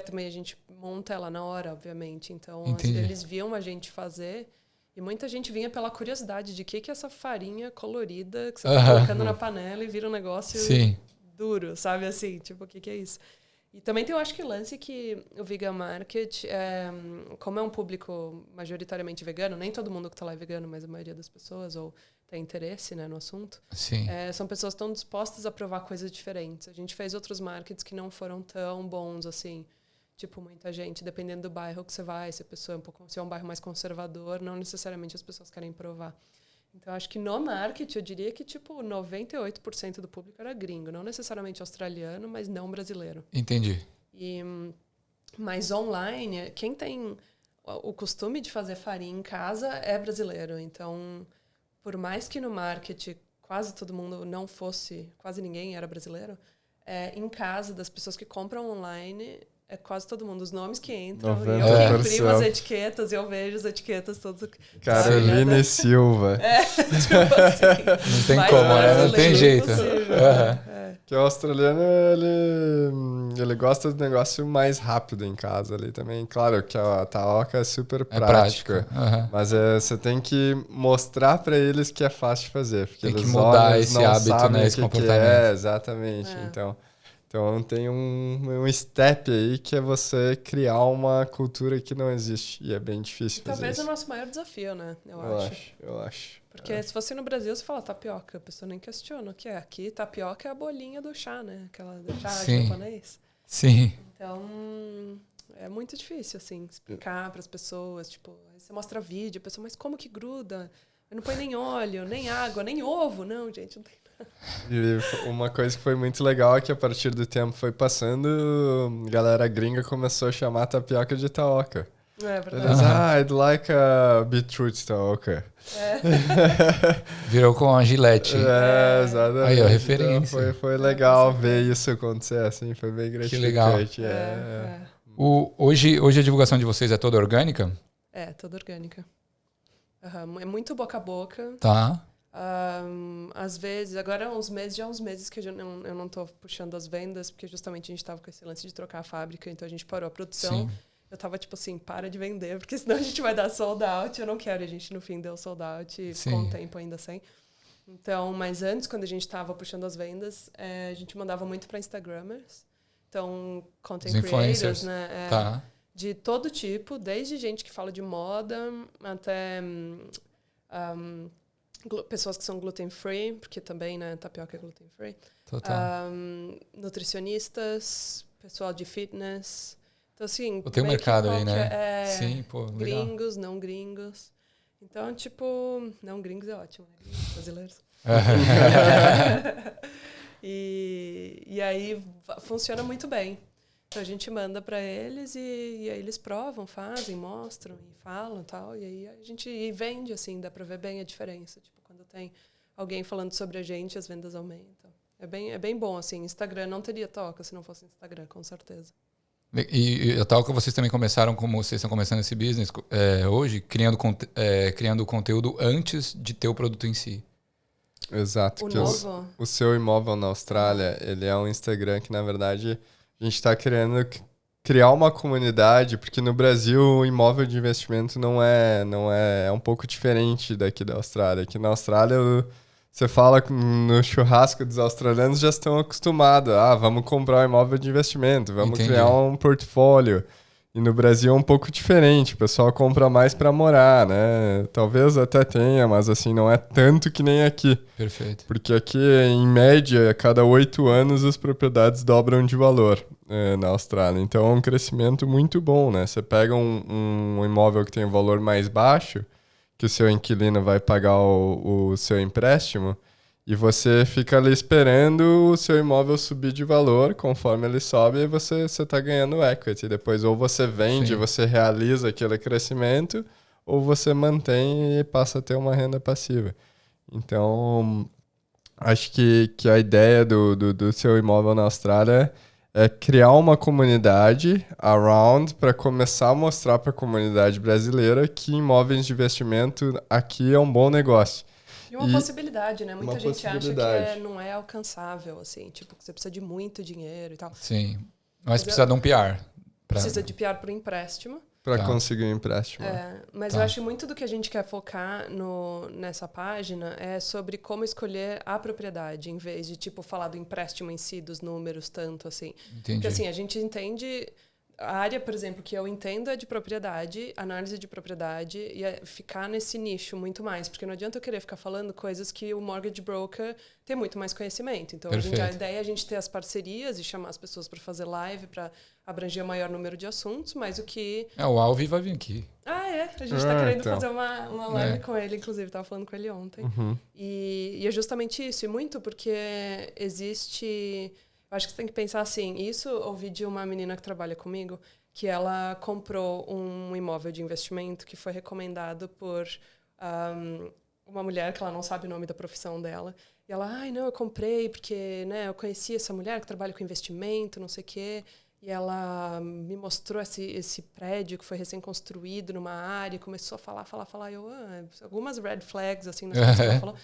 também a gente monta ela na hora, obviamente. Então, Entendi. eles viam a gente fazer e muita gente vinha pela curiosidade de que é essa farinha colorida que você tá colocando na panela e vira um negócio duro, sabe? Assim, tipo, o que é isso? E também tem, eu acho que lance que o Vegan Market, como é um público majoritariamente vegano, nem todo mundo que está lá é vegano, mas a maioria das pessoas, ou tem interesse, né, no assunto, são pessoas que estão dispostas a provar coisas diferentes. A gente fez outros markets que não foram tão bons, assim, tipo, muita gente, dependendo do bairro que você vai, se a pessoa se é um bairro mais conservador, não necessariamente as pessoas querem provar. Então, acho que no market, eu diria que, tipo, 98% do público era gringo. Não necessariamente australiano, mas não brasileiro. Entendi. Mas online, quem tem o costume de fazer farinha em casa é brasileiro. Então, por mais que no market quase todo mundo não fosse, quase ninguém era brasileiro, em casa, das pessoas que compram online... É quase todo mundo. Os nomes que entram. E eu que imprimo as etiquetas e eu vejo as etiquetas todas. Caroline Silva. Tipo assim. Não tem como, né? Não tem jeito. Que o australiano, ele gosta do negócio mais rápido em casa ali também. Claro que a tapioca é super prática. Mas você tem que mostrar para eles que é fácil de fazer. Porque tem que eles mudar esse hábito, né? Esse comportamento. Exatamente. Então tem um step aí que é você criar uma cultura que não existe. E é bem difícil fazer talvez isso. é o nosso maior desafio, né? Eu acho. Porque se fosse no Brasil, você fala tapioca, a pessoa nem questiona o que é. Aqui, tapioca é a bolinha do chá, né? Aquela do chá japonês. Sim. Então, é muito difícil, assim, explicar para as pessoas. Tipo, aí você mostra vídeo, a pessoa, mas como que gruda? Não põe nem óleo, nem água, nem ovo. Não, gente, não tem. E uma coisa que foi muito legal é que a partir do tempo foi passando, a galera gringa começou a chamar a tapioca de taoca. É verdade. Eles, I'd like a beetroot taoca. Virou com a Gillette. Exatamente. Aí, ó, referência. Então foi legal ver isso acontecer, assim, foi bem gratificante. Que legal. Hoje a divulgação de vocês é toda orgânica? É, toda orgânica. É muito boca a boca. Tá. Às vezes, agora há uns meses que eu não tô puxando as vendas, porque justamente a gente tava com esse lance de trocar a fábrica, então a gente parou a produção. Sim. Eu tava tipo assim, para de vender, porque senão a gente vai dar sold out, eu não quero, a gente no fim deu sold out e ficou um tempo ainda sem. Então, mas antes, quando a gente tava puxando as vendas, a gente mandava muito para Instagramers, então content creators, né? Tá. De todo tipo, desde gente que fala de moda até pessoas que são gluten free, porque também, né, tapioca é gluten free. Total. Nutricionistas, pessoal de fitness. Então, assim, tem um mercado aí, né? Sim, pô, gringos, legal. Não gringos. Então, tipo, não gringos é ótimo, né? Gringos brasileiros. E aí funciona muito bem. Então a gente manda para eles e aí eles provam, fazem, mostram e falam e tal. E aí a gente vende, assim, dá para ver bem a diferença. Tipo, quando tem alguém falando sobre a gente, as vendas aumentam. É bem bom, assim. Instagram não teria toca se não fosse Instagram, com certeza. E a Taoca, vocês também começaram, como vocês estão começando esse business hoje, criando conteúdo antes de ter o produto em si. Exato. O seu imóvel na Austrália, ele é um Instagram que, na verdade, a gente está querendo criar uma comunidade, porque no Brasil o imóvel de investimento não é um pouco diferente daqui da Austrália. Aqui na Austrália, você fala no churrasco dos australianos, já estão acostumados. Vamos comprar um imóvel de investimento, vamos criar um portfólio. E no Brasil é um pouco diferente, o pessoal compra mais para morar, né? Talvez até tenha, mas assim, não é tanto que nem aqui. Perfeito. Porque aqui, em média, a cada 8 anos as propriedades dobram de valor na Austrália. Então é um crescimento muito bom, né? Você pega um imóvel que tem um valor mais baixo, que o seu inquilino vai pagar o seu empréstimo, E você fica ali esperando o seu imóvel subir de valor, conforme ele sobe, e você está ganhando equity. Depois, ou você vende, Sim. você realiza aquele crescimento, ou você mantém e passa a ter uma renda passiva. Então, acho que a ideia do seu imóvel na Austrália é criar uma comunidade around para começar a mostrar para a comunidade brasileira que imóveis de investimento aqui é um bom negócio. E uma possibilidade, né? Muita gente acha que não é alcançável, assim. Tipo, que você precisa de muito dinheiro e tal. Sim. Mas precisa de um PR. Precisa de PR para o empréstimo. Para conseguir um empréstimo. Mas eu acho muito do que a gente quer focar nessa página é sobre como escolher a propriedade, em vez de, tipo, falar do empréstimo em si, dos números, tanto, assim. Entendi. Porque, assim, a gente entende... A área, por exemplo, que eu entendo é de propriedade, análise de propriedade, e é ficar nesse nicho muito mais. Porque não adianta eu querer ficar falando coisas que o mortgage broker tem muito mais conhecimento. Então, a ideia é a gente ter as parcerias e chamar as pessoas para fazer live, para abranger o maior número de assuntos, mas o que... o Alvi vai vir aqui. A gente está querendo fazer uma live com ele, inclusive, estava falando com ele ontem. E é justamente isso, e muito porque existe... Acho que você tem que pensar assim, isso eu ouvi de uma menina que trabalha comigo, que ela comprou um imóvel de investimento que foi recomendado por uma mulher que ela não sabe o nome da profissão dela. E ela, não, eu comprei porque, né, eu conheci essa mulher que trabalha com investimento, não sei o quê. E ela me mostrou esse prédio que foi recém-construído numa área, e começou a falar. E eu, algumas red flags, assim, nas coisas que ela falou.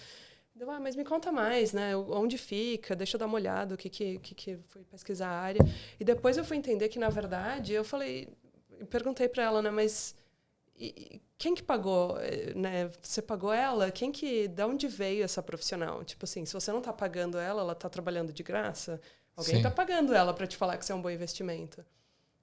Mas me conta mais, né? Onde fica? Deixa eu dar uma olhada, o que fui pesquisar a área. E depois eu fui entender que, na verdade, eu perguntei para ela, né? Mas quem que pagou, né? Você pagou ela? De onde veio essa profissional? Tipo assim, se você não está pagando ela está trabalhando de graça? Alguém está pagando ela para te falar que isso é um bom investimento.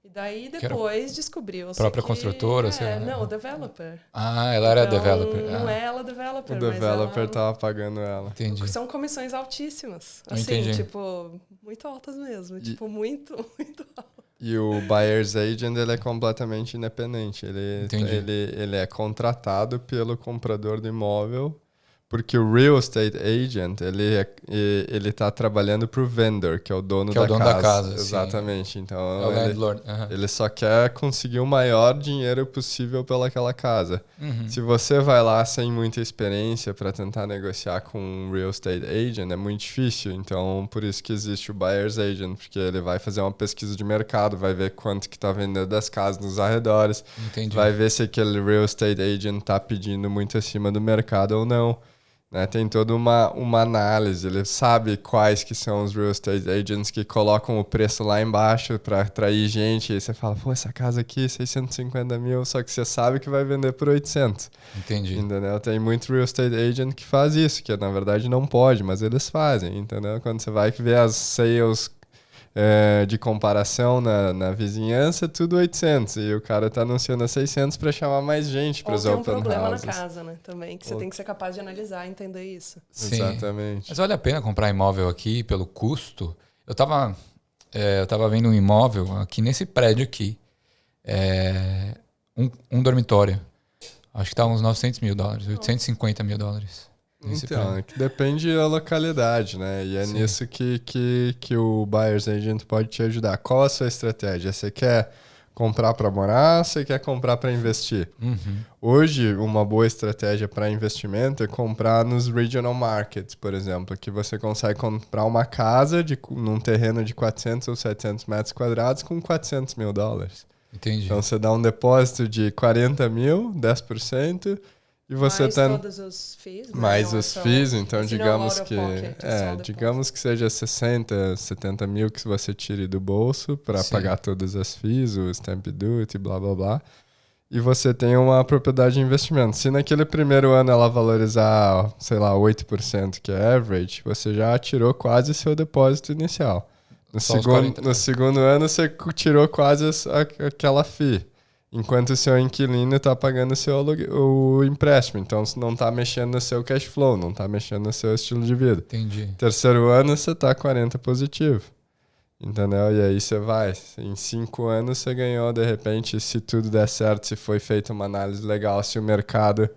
E daí, depois, descobriu. Própria construtora? Não, o developer. Ela era developer. Não é ela developer, o developer estava pagando ela. Entendi. São comissões altíssimas. Assim, tipo, muito altas mesmo. Tipo, muito, muito altas. E o buyer's agent, ele é completamente independente. Ele é contratado pelo comprador do imóvel, porque o real estate agent, ele tá trabalhando pro vendor, que é o dono da casa. Exatamente. Sim. Então, é o landlord. Ele só quer conseguir o maior dinheiro possível pelaquela casa. Se você vai lá sem muita experiência para tentar negociar com um real estate agent, é muito difícil. Então, por isso que existe o buyer's agent, porque ele vai fazer uma pesquisa de mercado, vai ver quanto que tá vendendo das casas nos arredores, vai ver se aquele real estate agent tá pedindo muito acima do mercado ou não. Né, tem toda uma análise, ele sabe quais que são os real estate agents que colocam o preço lá embaixo para atrair gente, e aí você fala, essa casa aqui, 650 mil, só que você sabe que vai vender por 800. Entendi. Entendeu? Tem muito real estate agent que faz isso, que na verdade não pode, mas eles fazem, entendeu? Quando você vai ver as sales de comparação na vizinhança, tudo 800. E o cara tá anunciando a 600 para chamar mais gente para os open houses. Tem um problema na casa, né? Também, que você tem que ser capaz de analisar e entender isso. Sim. Exatamente. Mas vale a pena comprar imóvel aqui pelo custo? Eu tava vendo um imóvel aqui nesse prédio aqui. Um dormitório. Acho que tá uns $900 mil, $850 mil. Então, é que depende da localidade, né? E é nisso que o buyer's agent pode te ajudar. Qual a sua estratégia? Você quer comprar para morar ou você quer comprar para investir? Hoje, uma boa estratégia para investimento é comprar nos regional markets, por exemplo, que você consegue comprar uma casa num terreno de 400 ou 700 metros quadrados com $400 mil. Entendi. Então, você dá um depósito de 40 mil, 10%, e você mais todos os FIIs, né? Mais os FIIs, então digamos que digamos que seja 60, 70 mil que você tire do bolso para pagar todas as FIIs, o stamp duty, blá blá blá. E você tem uma propriedade de investimento. Se naquele primeiro ano ela valorizar, sei lá, 8%, que é average, você já tirou quase seu depósito inicial. No segundo ano você tirou quase aquela FII. Enquanto o seu inquilino está pagando o empréstimo. Então, você não está mexendo no seu cash flow, não está mexendo no seu estilo de vida. Entendi. Terceiro ano, você está 40 positivo. Entendeu? E aí você vai. Em 5 anos, você ganhou, de repente, se tudo der certo, se foi feita uma análise legal, se o mercado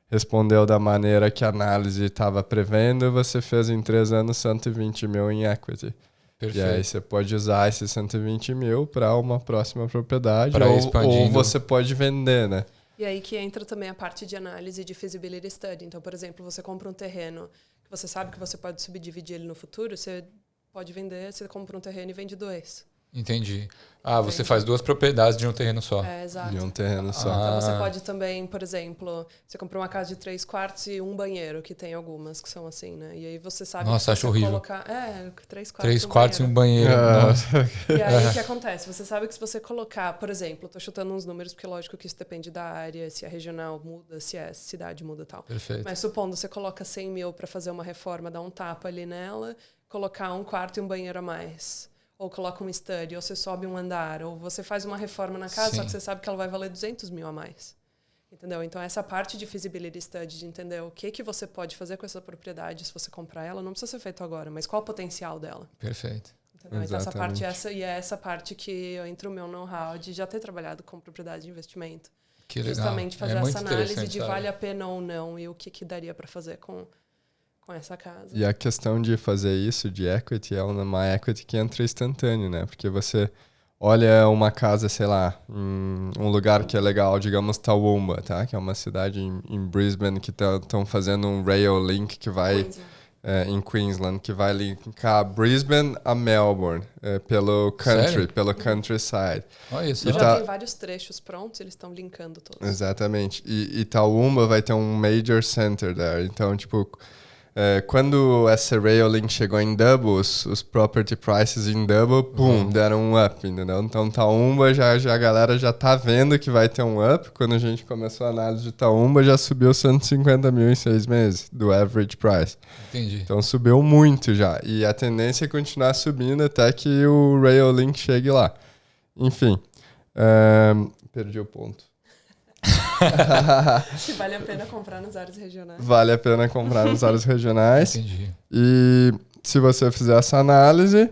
respondeu da maneira que a análise estava prevendo, você fez em 3 anos 120 mil em equity. Perfeito. E aí você pode usar esses 120 mil para uma próxima propriedade ou você pode vender, né? E aí que entra também a parte de análise de feasibility study. Então, por exemplo, você compra um terreno que você sabe que você pode subdividir ele no futuro, você pode vender, você compra um terreno e vende 2. Entendi. Você faz 2 propriedades de um terreno só. Exato. De um terreno só. Então você pode também, por exemplo, você comprou uma casa de 3 quartos e um banheiro, que tem algumas que são assim, né? E aí você sabe Nossa, que acho horrível. Colocar... 3 quartos, 3 quartos e um banheiro. Nossa. E aí o que acontece? Você sabe que se você colocar, por exemplo, tô chutando uns números, porque lógico que isso depende da área, se a regional muda, se a cidade muda e tal. Perfeito. Mas supondo você coloca 100 mil para fazer uma reforma, dá um tapa ali nela, colocar um quarto e um banheiro a mais. Ou coloca um study, ou você sobe um andar, ou você faz uma reforma na casa, só que você sabe que ela vai valer 200 mil a mais. Entendeu? Então, essa parte de feasibility study, de entender o que você pode fazer com essa propriedade se você comprar ela, não precisa ser feito agora, mas qual o potencial dela. Perfeito. Entendeu? Então, essa parte e é essa parte que entra o meu know-how de já ter trabalhado com propriedade de investimento. Que legal. Justamente fazer essa análise de vale a pena ou não e o que daria para fazer com essa casa. E a questão de fazer isso de equity é uma equity que entra instantâneo, né? Porque você olha uma casa, sei lá, em um lugar que é legal, digamos Toowoomba, tá? Que é uma cidade em Brisbane que estão fazendo um rail link que vai em Queensland, que vai linkar Brisbane a Melbourne pelo country, Sério? pelo countryside. Olha isso. Já tem vários trechos prontos, eles estão linkando todos. Exatamente. E Toowoomba vai ter um major center there. Então, tipo, quando essa rail link chegou em Double, os property prices em Double, deram um up, entendeu? Então, Toowoomba, já a galera já tá vendo que vai ter um up. Quando a gente começou a análise de Toowoomba, já subiu 150 mil em 6 meses, do average price. Entendi. Então, subiu muito já. E a tendência é continuar subindo até que o rail link chegue lá. Enfim, perdi o ponto. Se vale a pena comprar nas áreas regionais. Vale a pena comprar nas áreas regionais. Entendi. E se você fizer essa análise,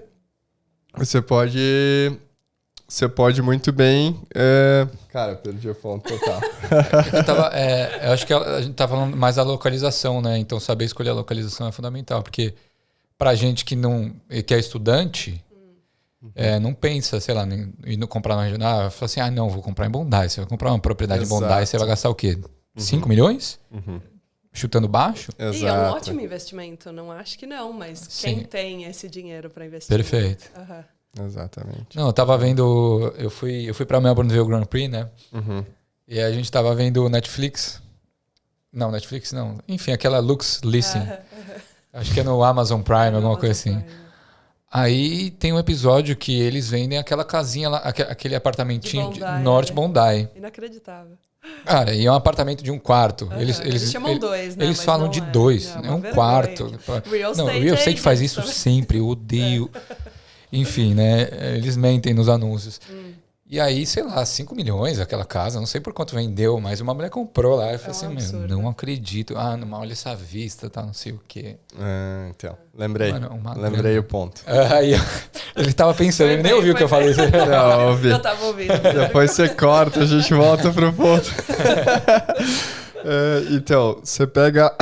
você pode muito bem... Cara, perdi o ponto total. Eu acho que a gente tá falando mais da localização, né? Então saber escolher a localização é fundamental, porque pra gente que é estudante... não pensa, sei lá, em comprar na regional. Fala assim, não, vou comprar em Bondi. Você vai comprar uma propriedade em Bondi, você vai gastar o quê? 5 milhões? Chutando baixo? Exato. E é um ótimo investimento. Não acho que não, mas quem tem esse dinheiro para investir? Perfeito. Exatamente. Não, eu tava vendo... Eu fui pra Melbourne ver o Grand Prix, né? E a gente tava vendo Netflix. Não, Netflix não. Enfim, aquela Lux Listen. Acho que é no Amazon Prime, alguma coisa assim. Aí tem um episódio que eles vendem aquela casinha lá, aquele apartamentinho de Norte Bondi. Inacreditável. Cara, e é um apartamento de um quarto. Eles chamam 2, né? Eles falam de 2, é um quarto. Real estate faz isso sempre, eu odeio. Enfim, né? Eles mentem nos anúncios. E aí, sei lá, 5 milhões aquela casa, não sei por quanto vendeu, mas uma mulher comprou lá. Eu falei assim, não acredito. Não, olha essa vista, tá, não sei o quê. Então, lembrei. Lembrei o ponto. Aí, ele tava pensando, ele nem ouviu o que eu falei. Não, ouvi. Eu tava ouvindo. Depois você corta, a gente volta pro ponto. Então, você pega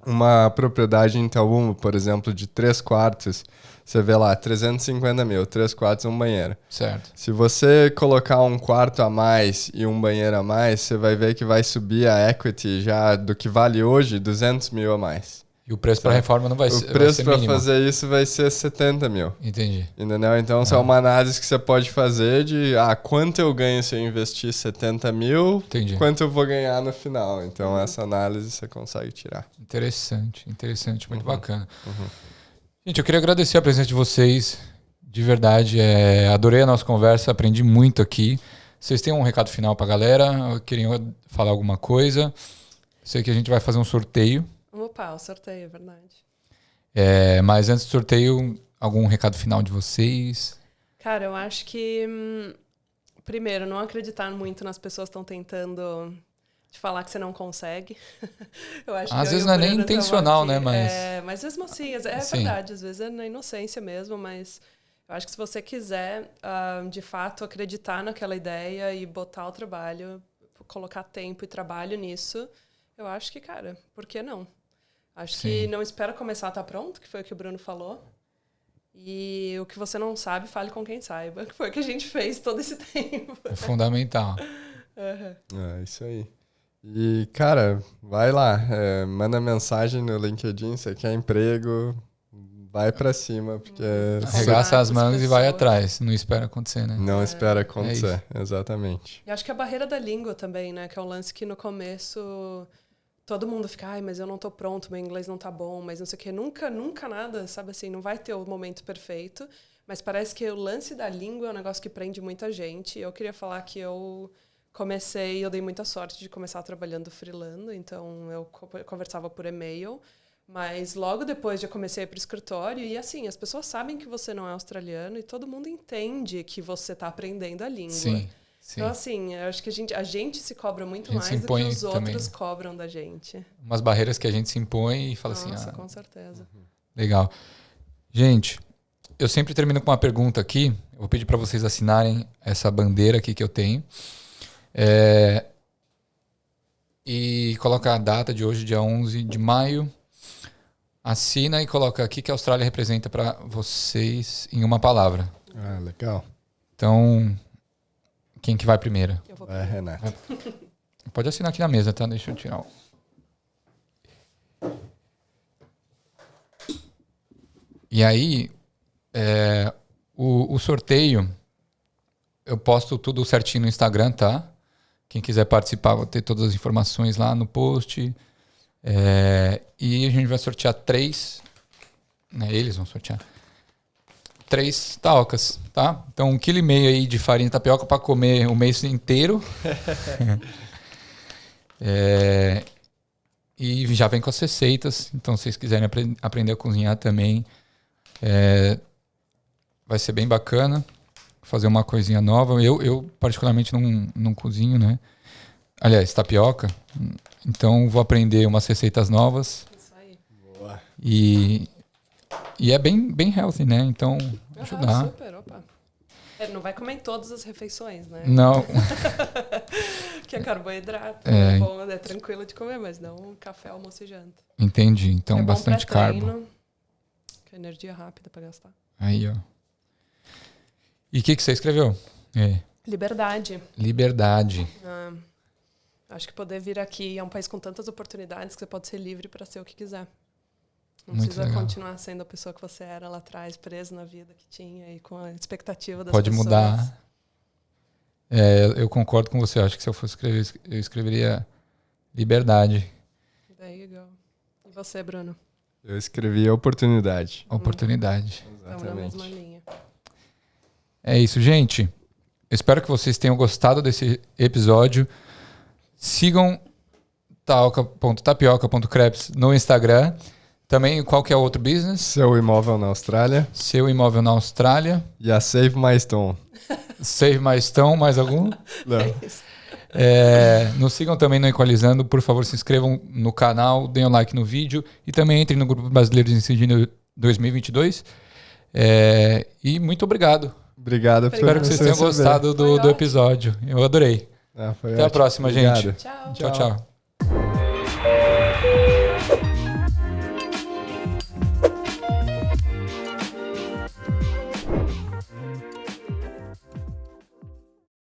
uma propriedade em Toowoomba, por exemplo, de 3 quartos, você vê lá, 350 mil, 3 quartos e um banheiro. Certo. Se você colocar um quarto a mais e um banheiro a mais, você vai ver que vai subir a equity já do que vale hoje, 200 mil a mais. E o preço para reforma não vai ser mínimo. O preço para fazer isso vai ser 70 mil. Entendi. Entendeu? Então, isso é uma análise que você pode fazer de quanto eu ganho se eu investir 70 mil, Entendi. Quanto eu vou ganhar no final. Então, essa análise você consegue tirar. Interessante, muito bacana. Gente, eu queria agradecer a presença de vocês, de verdade. Adorei a nossa conversa, aprendi muito aqui. Vocês têm um recado final pra galera? Queriam falar alguma coisa? Sei que a gente vai fazer um sorteio. Opa, o sorteio, é verdade. Mas antes do sorteio, algum recado final de vocês? Cara, eu acho que, primeiro, não acreditar muito nas pessoas que estão tentando te falar que você não consegue. Eu acho às vezes não é nem intencional, né? Mas mesmo assim, verdade. Às vezes é na inocência mesmo, mas eu acho que se você quiser, de fato, acreditar naquela ideia e botar o trabalho, colocar tempo e trabalho nisso, Eu acho que, cara, por que não? Acho que não espera começar a estar pronto, que foi o que o Bruno falou. E o que você não sabe, fale com quem saiba. Que foi o que a gente fez todo esse tempo. É fundamental. É isso aí. E, cara, vai lá. Manda mensagem no LinkedIn. Você quer emprego, vai pra cima. Porque arregaça as mangas e vai atrás. Não espera acontecer, né? Não espera acontecer. Exatamente. E acho que a barreira da língua também, né? Que é um lance que no começo... Todo mundo fica, ai, mas eu não tô pronto, meu inglês não tá bom, mas não sei o quê. Nunca nada, sabe assim, não vai ter o momento perfeito. Mas parece que o lance da língua é um negócio que prende muita gente. Eu queria falar que eu dei muita sorte de começar trabalhando freelando, então eu conversava por e-mail. Mas logo depois eu comecei a ir pro escritório e assim, as pessoas sabem que você não é australiano e todo mundo entende que você tá aprendendo a língua. Sim. Então, assim, eu acho que a gente se cobra muito mais do que os outros cobram da gente. Umas barreiras que a gente se impõe e fala Nossa, assim... com certeza. Legal. Gente, eu sempre termino com uma pergunta aqui. Eu vou pedir para vocês assinarem essa bandeira aqui que eu tenho. E coloca a data de hoje, dia 11 de maio. Assina e coloca aqui que a Austrália representa para vocês em uma palavra. Ah, legal. Então... Quem que vai primeiro? Eu vou primeiro. Renata. Pode assinar aqui na mesa, tá? Deixa eu tirar E aí, o sorteio, eu posto tudo certinho no Instagram, tá? Quem quiser participar, vou ter todas as informações lá no post. E a gente vai sortear 3, né? Eles vão sortear 3 taocas, tá? Então 1,5 kg aí de farinha de tapioca para comer o mês inteiro. E já vem com as receitas. Então se vocês quiserem aprender a cozinhar também, vai ser bem bacana. Fazer uma coisinha nova. Eu particularmente não cozinho, né? Aliás, tapioca. Então vou aprender umas receitas novas. Isso aí. Boa. E é bem healthy, né? Então, ajudar. Super, opa. Ele não vai comer em todas as refeições, né? Não. Que é carboidrato. É bom, é tranquilo de comer, mas não um café, almoço e janta. Entendi. Então, bastante carbo. Que é energia rápida para gastar. Aí, ó. E o que você escreveu? Liberdade. Liberdade. Acho que poder vir aqui é um país com tantas oportunidades que você pode ser livre para ser o que quiser. Não Muito precisa legal. Continuar sendo a pessoa que você era lá atrás, preso na vida que tinha e com a expectativa das pode pessoas. Pode mudar. Eu concordo com você. Acho que se eu fosse escrever, eu escreveria liberdade. There you go. E você, Bruno? Eu escrevi oportunidade. Oportunidade. Estamos na mesma linha. É isso, gente. Eu espero que vocês tenham gostado desse episódio. Sigam taoca.tapioca.crepes no Instagram. Também, qual que é o outro business? Seu Imóvel na Austrália. Seu Imóvel na Austrália. E a Save My Stone. Save My Stone, mais algum? Não. Nos sigam também no Equalizando. Por favor, se inscrevam no canal, deem um like no vídeo. E também entrem no Grupo Brasileiro de Ensino 2022. E muito obrigado. Obrigado. Espero que vocês tenham gostado do episódio. Eu adorei. Até ótimo. A próxima, Obrigado. gente. Tchau. Tchau, tchau.